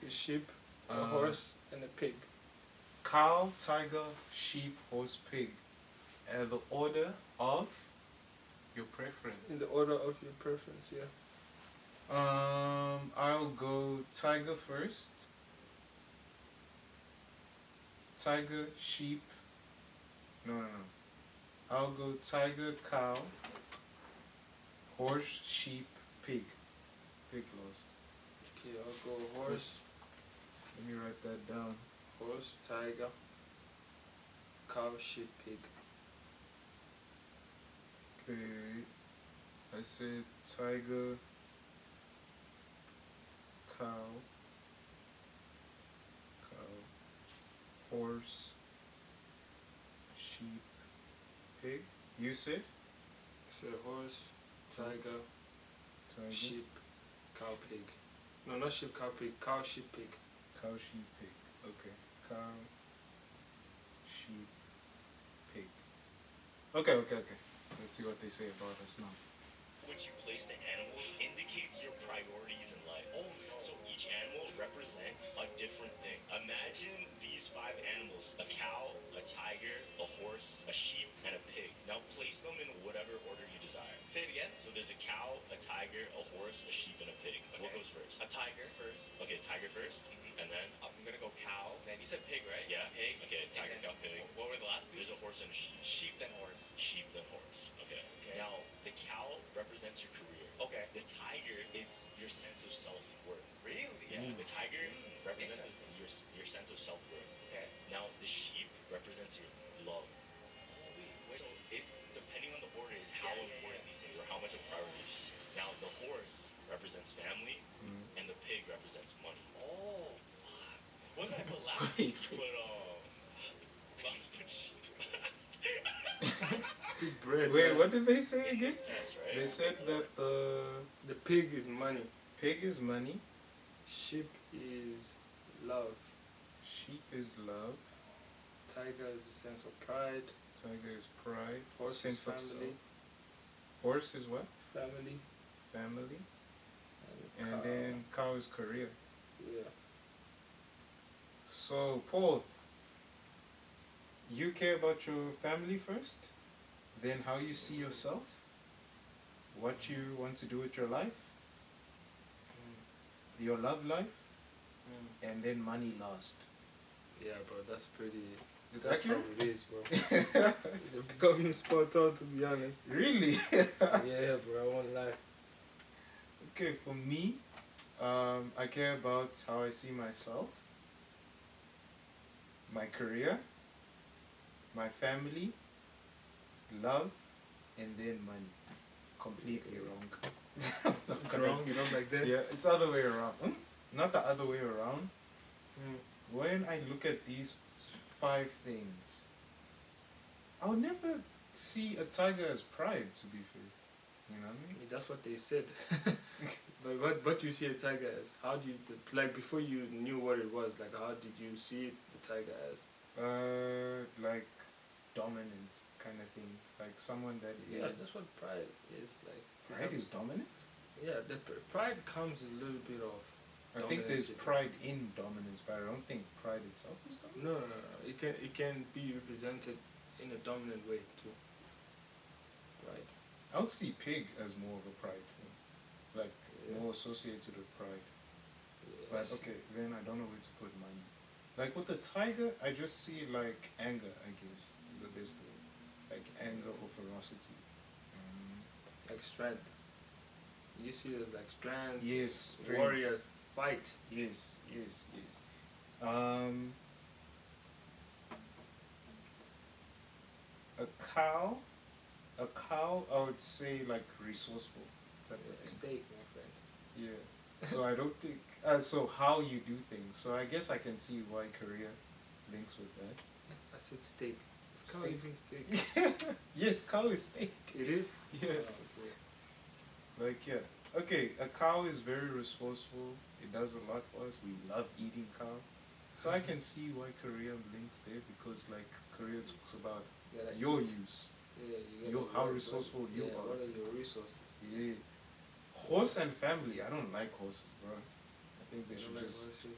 sheep, a horse, and a pig. Cow, tiger, sheep, horse, pig. The order of your preference. In the order of your preference, yeah. I'll go tiger first. Tiger, sheep. No. I'll go tiger, cow, horse, sheep, pig. Pig lost. Okay, I'll go horse, Let me write that down. horse, tiger, cow, sheep, pig. Okay. I said tiger, cow, horse, sheep, pig. You said? So horse, tiger, Tiger, sheep, cow, pig. No, not sheep, cow, pig. Cow, sheep, pig. cow, sheep, pig. Okay. Cow, sheep, pig. Okay. Let's see what they say about us now. Which you place the animals indicates your priorities in life. Oh, so each animal represents a different thing. Imagine these 5 animals: a cow, a tiger, a horse, a sheep, and a pig. Now place them in whatever order you desire. Say it again. So there's a cow, a tiger, a horse, a sheep, and a pig. Okay. What goes first? A tiger first. Okay, tiger 1st. And then? I'm gonna go cow. Then you said pig, right? Yeah. Pig. Okay, tiger, cow, pig. What were the last 2? There's a horse and a sheep. Sheep, then horse. Sheep, then horse. Okay. Now, the cow represents your career. Okay. The tiger, it's your sense of self-worth. Really? Yeah. The tiger represents your sense of self-worth. Okay. Now, the sheep represents your love. So, it depending on the order is how important these things or how much of a priority. Now, the horse represents family, and the pig represents money. Oh, fuck. What did I put last? You put sheep last. Big bread. Wait, right? what did they say In again? this test, right? They said that The pig is money. pig is money, Sheep is love. sheep is love, Tiger is a sense of pride. tiger is pride, Horse sense is of family. self. Horse is what? Family. Family. And And cow. then cow is career. Yeah. So, Paul, you care about your family first, then how you see yourself, what you want to do with your life, your love life, and then money last. Yeah, bro, that's pretty. Is That's how accurate? it is, bro. They've got me spot on, to be honest. Really? Yeah, bro, I won't lie. Okay, for me, I care about how I see myself, my career, my family, love, and then money. completely wrong. It's wrong, you don't like that? Yeah, it's other way around. Not the other way around. Mm. When I look at these 5 things, I'll never see a tiger as pride, to be fair. You know what I mean? That's what they said. But what you see a tiger as? How do you, like, before you knew what it was, like, how did you see it, the tiger as? Like dominant kind of thing. Like someone that Yeah, is. that's what pride is, like. you Pride have- is dominant? Yeah, the pride comes a little bit of. I think there's dominance. pride in dominance, but I don't think pride itself is dominant. No. It can be represented in a dominant way too. Right. I would see pig as more of a pride thing. Like Yeah. more associated with pride. But Yes. okay, then I don't know where to put money. Like with the tiger, I just see like anger, I guess, is the best way. Like anger or ferocity. Like strength. You see it like strength. Yes, strength. Warrior fight. Yes. A cow, I would say like resourceful type of A thing. steak, my friend. Yeah. So I don't think. So how you do things. So I guess I can see why Korea links with that. I said steak. Is cow Steak. even steak? Yes, cow is steak. It is? Yeah. Oh, okay. Like yeah. Okay, a cow is very resourceful. It does a lot for us. We love eating cow. So I can see why Korea links there because like Korea talks about Yeah, like your it. use. Yeah, How resourceful you yeah, are. What are your resources? Yeah. Horse and family. I don't like horses, bro. I think they You should don't like just. horses?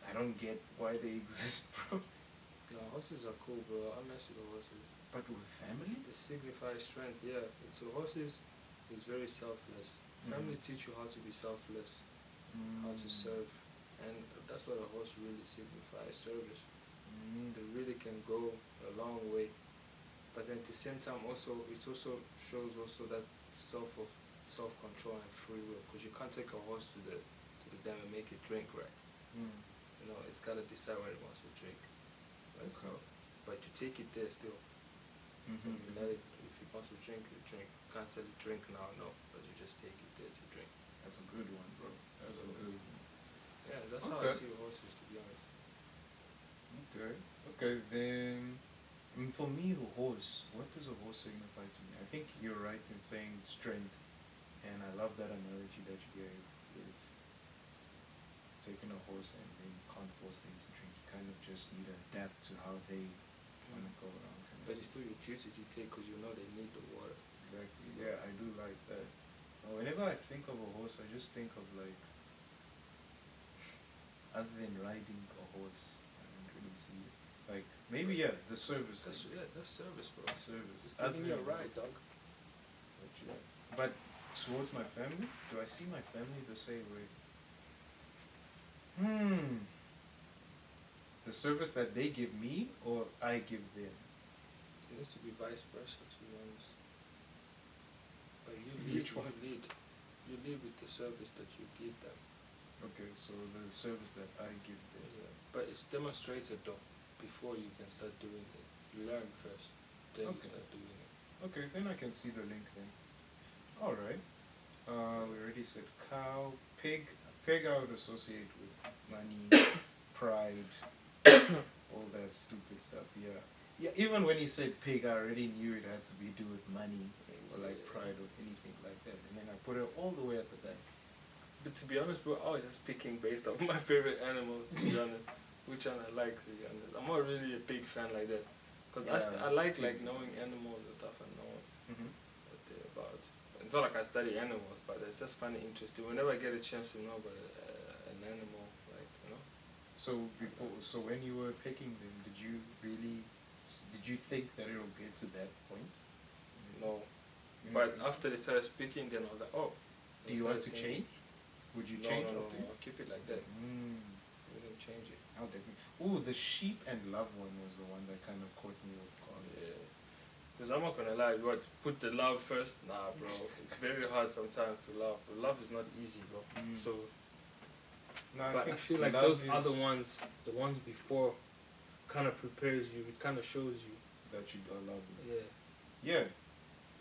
I don't get why they exist, bro. No, horses are cool, bro. I mess with the horses. But with family? It signifies strength, yeah. So horses is very selfless. Family teach you how to be selfless, how to serve, and that's what a horse really signifies, service. They really can go a long way, but then at the same time also it also shows also that self control and free will, because you can't take a horse to the dam and make it drink, right? You know, it's gotta decide what it wants to drink, right? So, but you take it there still. You let it, if it wants to drink, you drink. You can't tell it drink now, no, but you just take it there to drink. That's a good one, bro. That's a good one. Yeah, that's how I Okay. see horses, to be honest. Okay, then for me, a horse, what does a horse signify to me? I think you're right in saying strength, and I love that analogy that you gave with taking a horse and then you can't force them to drink. You kind of just need to adapt to how they want to go around. Kind of But it's still your duty to take because you know they need the water. exactly. Yeah, I do like that. Whenever I think of a horse, I just think of like, other than riding a horse, I don't really see it. Like maybe yeah, the service. That's, thing. yeah, that's service, bro. The service. It's giving you a Other than- ride, dog. But towards my family, do I see my family the same way? The service that they give me or I give them? It needs to be vice versa, to be honest. But you Which lead, one? You lead with the service that you give them. Okay, so the service that I give them. Yeah. But it's demonstrated though, before you can start doing it. You learn first, then Okay. you start doing it. Okay, then I can see the link then. Alright. We already said cow, pig. Pig I would associate with money, pride, all that stupid stuff, yeah. Yeah, even when he said pig, I already knew it had to be do with money or like pride or anything like that. And then I put it all the way at the back. But to be honest, bro, I was just picking based on my favorite animals, to be honest. Which one I like, to be honest. I'm not really a big fan like that. Because Yeah, I like pigs. knowing animals and stuff and knowing what they're about. It's not like I study animals, but it's just funny, interesting. Whenever I get a chance to know about an animal, like, you know. So when you were picking them, did you think that it'll get to that point? No. You But know, after they started speaking, then I was like, oh. do you want to change? Would you change No, after? I'll keep it like that. Mm, We didn't change it. I'll definitely. Ooh, the sheep and love one was the one that kind of caught me off guard. Yeah. Because I'm not gonna lie, what, put the love first? Nah, bro. It's very hard sometimes to love. But love is not easy, bro. Mm. So, No, but I think feel like love those is other ones, the ones before, kind of prepares you. It kind of shows you. that you are loving. Yeah. Yeah,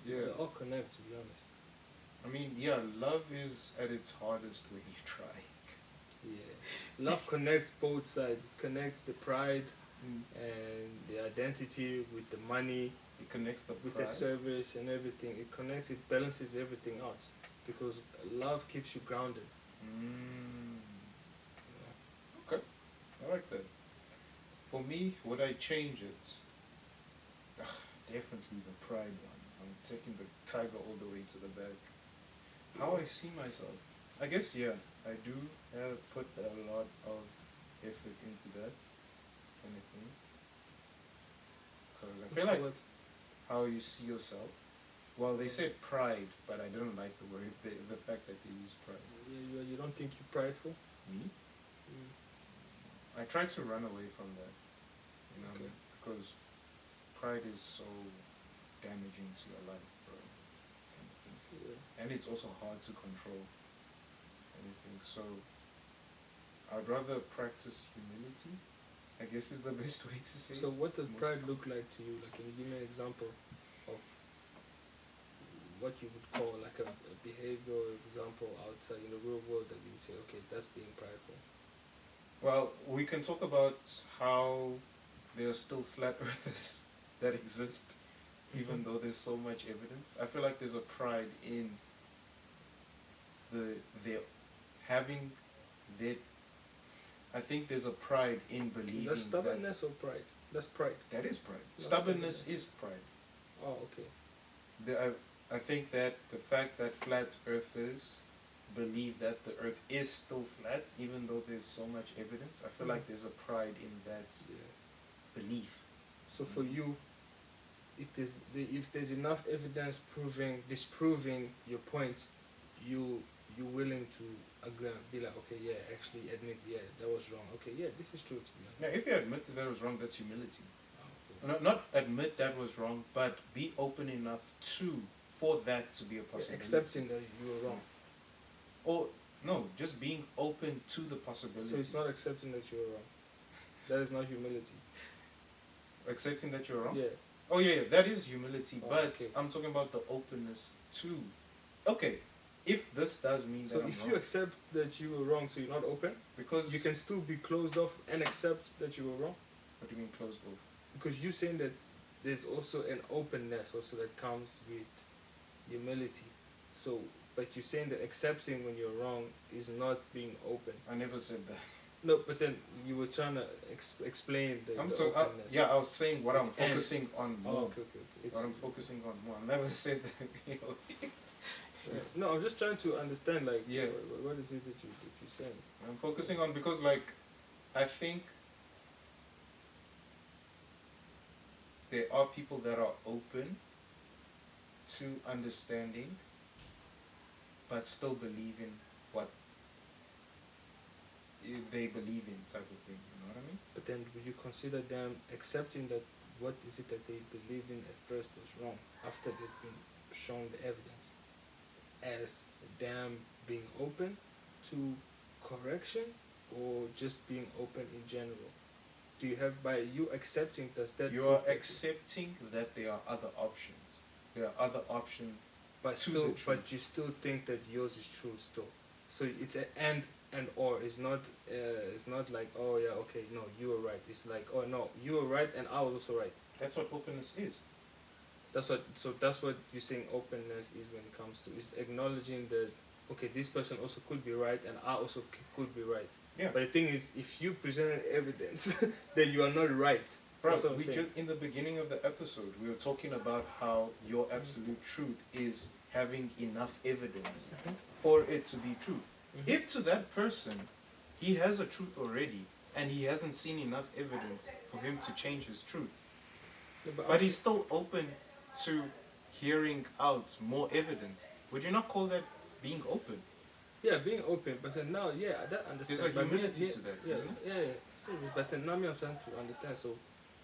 yeah. They all connect, to be honest. I mean, yeah, love is at its hardest when you try. Yeah, love connects both sides. It connects the pride and the identity with the money, It connects the with pride. the service and everything. It connects. It balances everything out because love keeps you grounded. Mm. You know? Okay, I like that. For me, would I change it? Definitely the pride one. I'm taking the tiger all the way to the back. How I see myself, I guess, yeah, I do put a lot of effort into that kind of thing. Because I feel like What- how you see yourself. Well, they said pride, but I don't like the word, the fact that they use pride. you don't think you're prideful? Me? Mm. I try to run away from that, you know, Okay. because pride is so damaging to your life, bro. Kind of thing. Yeah. And it's also hard to control anything. So I'd rather practice humility, I guess is the best way to say So it. what does Most- pride look like to you? Like, can you give me an example of what you would call like a behavioral example outside in the real world that you would say, okay, that's being prideful? Well, we can talk about how there are still flat earthers that exist, even though there's so much evidence. I feel like there's a pride in their having their. I think there's a pride in believing That's stubbornness or pride? That's pride. that is pride. No, Stubbornness stubbornness. is pride. Oh, okay. I think that the fact that flat earthers believe that the earth is still flat, even though there's so much evidence, I feel like there's a pride in that Yeah. belief. So for you, if there's enough evidence disproving your point, you willing to agree, be like, okay, yeah, actually admit, yeah, that was wrong. Okay, yeah, this is true to be honest. Now, if you admit that was wrong, that's humility. Oh, Not admit that was wrong, but be open enough for that to be a okay. possibility. Accepting that you were wrong. Or no, just being open to the possibility. So it's not accepting that you were wrong. That is not humility. accepting that you're wrong. Yeah. Oh yeah, that is humility. Oh, but okay. I'm talking about the openness to. Okay, if this does mean So that I'm if wrong, you accept that you were wrong, so you're not open, because you can still be closed off and accept that you were wrong. What do you mean closed off? Because you're saying that there's also an openness also that comes with humility. So, but you're saying that accepting when you're wrong is not being open. I never said that. No, but then you were trying to explain the openness. Yeah, I was saying what I'm It's and. focusing on Oh, more. okay. It's, What I'm focusing on more. I never said that. You know. yeah. No, I'm just trying to understand, like, Yeah. what is it that you're saying? I'm focusing on because, like, I think there are people that are open to understanding, but still believe in what they believe in, type of thing. You know what I mean? But then would you consider them accepting that what is it that they believed in at first was wrong after they've been shown the evidence as them being open to correction or just being open in general? Do you have, by you accepting, does that You are prove that- accepting that there are other options. There are other options. but to still the truth. but you still think that yours is true still, so it's an and or. It's not like, oh yeah, okay, no, you were right. It's like, oh no, you were right and I was also right. That's what openness is. That's what you're saying openness is when it comes to, is acknowledging that, okay, this person also could be right and I also could be right. Yeah. But the thing is, if you presented evidence that you are not right, Bro, that's what I'm saying. in the beginning of the episode, we were talking about how your absolute truth is having enough evidence for it to be true. If to that person, he has a truth already, and he hasn't seen enough evidence for him to change his truth, Yeah, but he's still open to hearing out more evidence, would you not call that being open? yeah, being open, but then now, yeah, I don't understand. There's a But me- humility me- to that, yeah, isn't it? yeah. Sorry, but then now me, I'm trying to understand. So,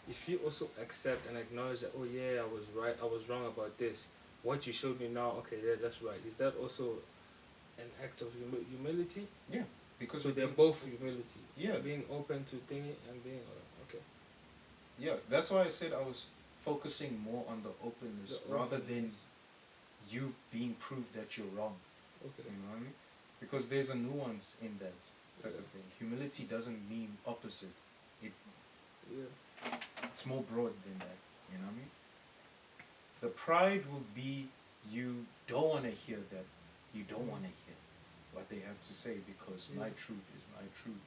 if you also accept and acknowledge that, oh yeah, I was right, I was wrong about this. What you showed me now, okay, yeah, that's right. Is that also an act of humility? Yeah, because So you're they're being- both humility. Yeah. Being open to thinking and being okay. Yeah, that's why I said I was focusing more on the openness The rather openness. than you being proved that you're wrong. Okay. You know what I mean? Because there's a nuance in that type Yeah. of thing. Humility doesn't mean opposite. Yeah. It's more broad than that. You know what I mean? The pride will be you don't want to hear that. You don't want to hear what they have to say because my Yeah. truth is my truth.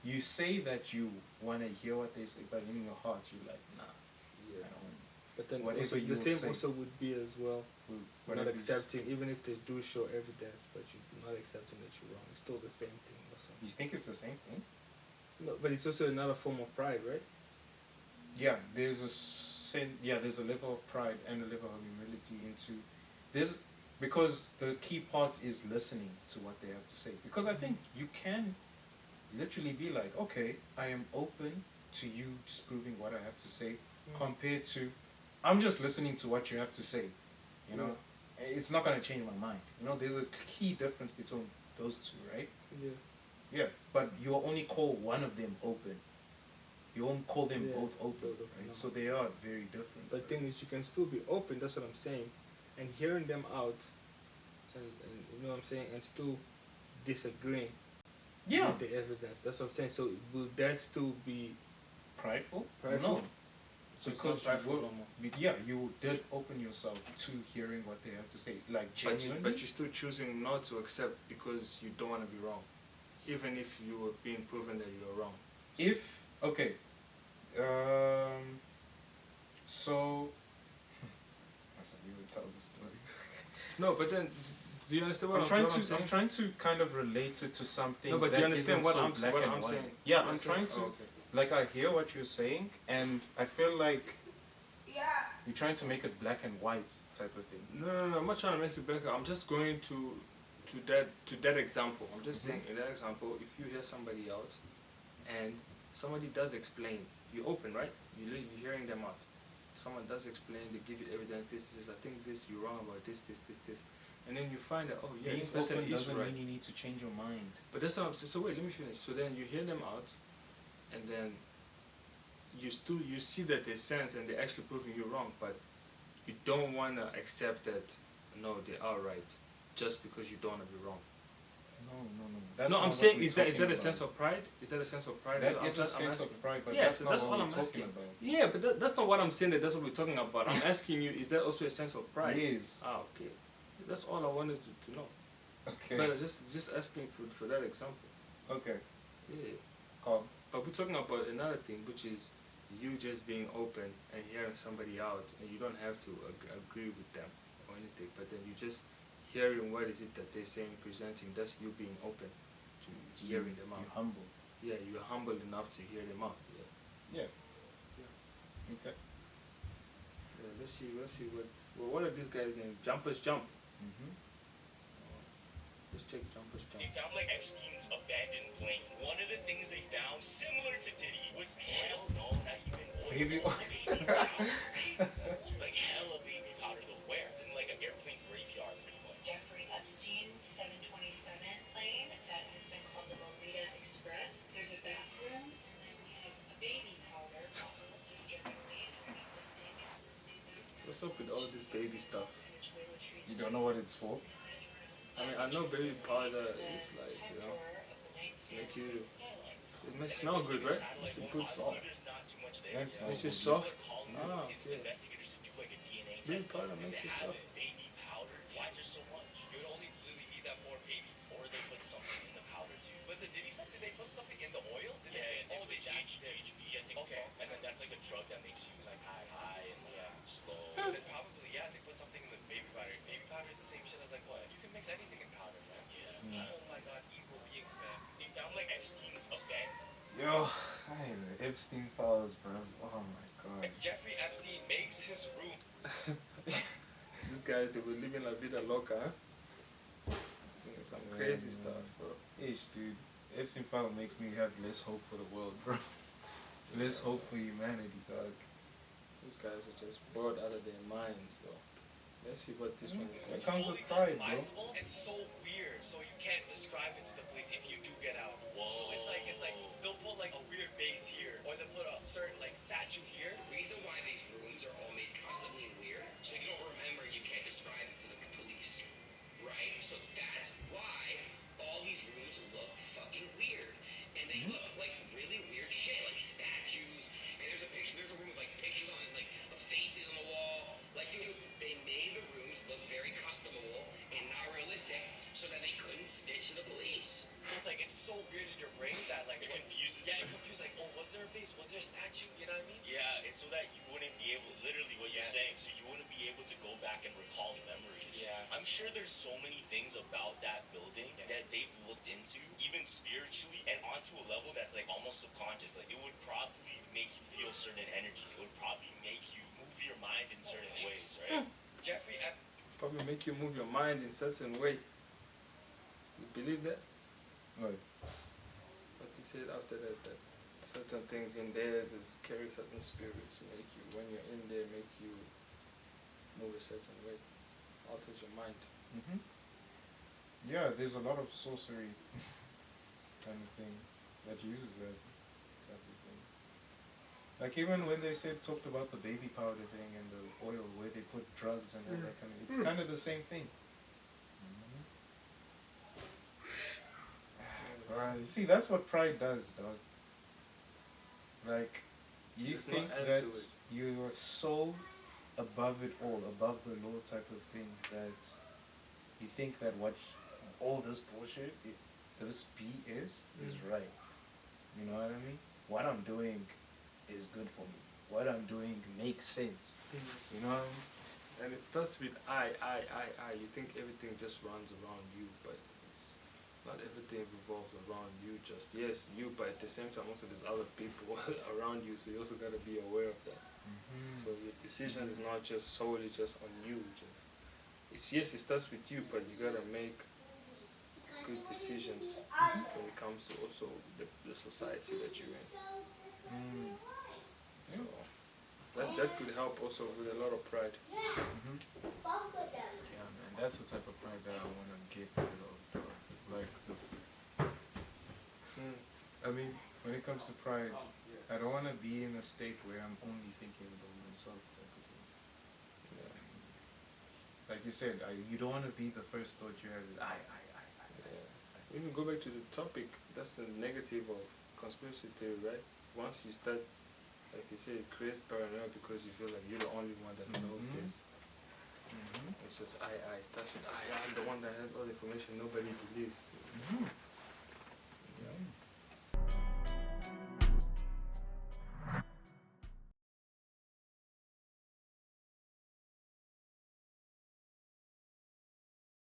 You say that you want to hear what they say, but in your heart you're like, nah, I Yeah. don't. But then Whatever also, you the will same say. also would be as well. Well, Not whatever you s- accepting, even if they do show evidence, but you're not accepting that you're wrong. It's still the same thing also. You think it's the same thing? No, but it's also another form of pride, right? Yeah, there's there's a level of pride and a level of humility into this, because the key part is listening to what they have to say. Because I think you can literally be like, okay, I am open to you disproving what I have to say, compared to I'm just listening to what you have to say. You know, it's not gonna change my mind. You know, there's a key difference between those two, right? Yeah. Yeah, but you only call one of them open. You won't call them Yeah, both open, both open, right? no. So they are very different. But the thing is, you can still be open. That's what I'm saying, and hearing them out, and you know what I'm saying, and still disagreeing Yeah, with the evidence. That's what I'm saying. So will that still be prideful? prideful? No, So it's because not prideful you no will, more. yeah, you did open yourself to hearing what they have to say, like But genuinely. but you're still choosing not to accept because you don't want to be wrong, even if you were being proven that you're wrong. If okay, so I said you would tell the story. No, but then, do you understand what I'm trying what I'm to saying? I'm trying to kind of relate it to something. No, but do that you understand isn't what so I'm black what and I'm white. saying? Yeah, You I'm trying to. Oh, okay. Like I hear what you're saying, and I feel like Yeah. you're trying to make it black and white type of thing. No, I'm not trying to make you better. I'm just going to that example. I'm just saying, in that example, if you hear somebody out and somebody does explain, you open, right? You're hearing them out. Someone does explain, they give you evidence, this, I think this, you're wrong about this. And then you find that, oh yeah, Being this person open is doesn't right. mean you need to change your mind. But that's what I'm saying. So wait, let me finish. So then you hear them out, and then you see that they sense and they're actually proving you wrong, but you don't want to accept that no, they are right, just because you don't want to be wrong. No. That's No, not I'm what saying, we're is that talking a about. sense of pride? Is that a sense of pride? That I'm is a just- I'm sense asking. of pride, but Yeah, that's so not that's what all we're I'm talking asking. about. Yeah, but that's not what I'm saying. That's what we're talking about. I'm asking you, is that also a sense of pride? Yes. Ah, okay. That's all I wanted to know. Okay. But just asking for that example. Okay. Yeah. Calm. But we're talking about another thing, which is you just being open and hearing somebody out, and you don't have to agree with them or anything, but then you just hearing what is it that they're saying, presenting. That's you being open to hearing them out. You're humble. Yeah, you're humble enough to hear them out. Yeah. Yeah. Okay. Yeah, let's see what are these guys' names? Jumpers Jump. Mm-hmm. Let's check Jumpers They Jump. found like Epstein's abandoned plane. One of the things they found, similar to Diddy, was hell no, not even oil. Baby oil. Baby powder. Like hella baby powder though. Where? It's in like an airplane graveyard pretty much. Jeffrey Epstein 727 plane that has been called the Lolita Express. There's a bathroom, and then we have a baby powder bottle disturbingly underneath the sink in this new bathroom. What's up with all this baby stuff? You don't know what it's for? I mean, I know baby powder is like, you know, make you, it may smell good, right? To put soft. There's not too much there. That smells Makes you good. soft. Calling Ah, it's okay. investigators to do like a DNA Baby test. powder Does makes it you have soft. baby powder? Why is there so much? You would only really need that for babies. Or they put something in the powder too. But did he say, did they put something in the oil? Did they put GHB, I think it's called. And then that's like a drug that makes you like high and slow. And then probably, they put something in the baby powder. Baby powder is the same shit as like what? You can mix anything in powder, man. Yeah. Oh my god, evil beings, man. They found like Epstein's abandoned. Yo, I hate the Epstein files, bro. Oh my god. Jeffrey Epstein makes his room. These guys, they were living la vida loca, huh? Doing some crazy stuff, bro. Ish, dude. Epstein file makes me have less hope for the world, bro. Less hope for humanity, dog. These guys are just bored out of their minds, bro. Let's see what this one is. That It's comes fully with pride, bro. customizable and so weird, so you can't describe it to the police if you do get out. Whoa. So it's like they'll put like a weird vase here, or they'll put a certain like statue here. The reason why these rooms are all made customly and weird, so you don't remember, you can't describe it to the police place? Was there a statue? You know what I mean? Yeah, it's so that you wouldn't be able, literally what you're Yes. saying, so you wouldn't be able to go back and recall memories. Yeah. I'm sure there's so many things about that building that they've looked into, even spiritually, and onto a level that's like almost subconscious. Like it would probably make you feel certain energies. It would probably make you move your mind in certain ways, right? Jeffrey Ep. Probably make you move your mind in certain way. You believe that? What? What you said after that, that certain things in there just carry certain spirits, make you, when you're in there, make you move a certain way, alters your mind. Mm-hmm. Yeah, there's a lot of sorcery kind of thing that uses that type of thing. Like even when they talked about the baby powder thing and the oil where they put drugs and all that kind of, it's kind of the same thing. You see, that's what pride does, dog. Like, you There's no think end that to it. you are so above it all, above the law type of thing, that you think that what all this bullshit, this is right. You know what I mean? What I'm doing is good for me. What I'm doing makes sense. You know what I mean? And it starts with I. You think everything just runs around you, but it's not everything revolves around you. Just yes, you, but at the same time also there's other people around you, so you also gotta be aware of that. So your decisions is not just solely just on you. It's yes, it starts with you, but you gotta make good decisions when it comes to also the society that you're in. So that could help also with a lot of pride. Yeah, man, that's the type of pride that I want to get rid of, dog. Like I mean, when it comes to pride, I don't want to be in a state where I'm only thinking about myself type of thing. Like you said, you don't want to be the first thought you have is I. We can go back to the topic. That's the negative of conspiracy theory, right? Once you start, like you say, it creates paranoia because you feel like you're the only one that knows this. It's just I. It starts with I. I'm the one that has all the information nobody believes.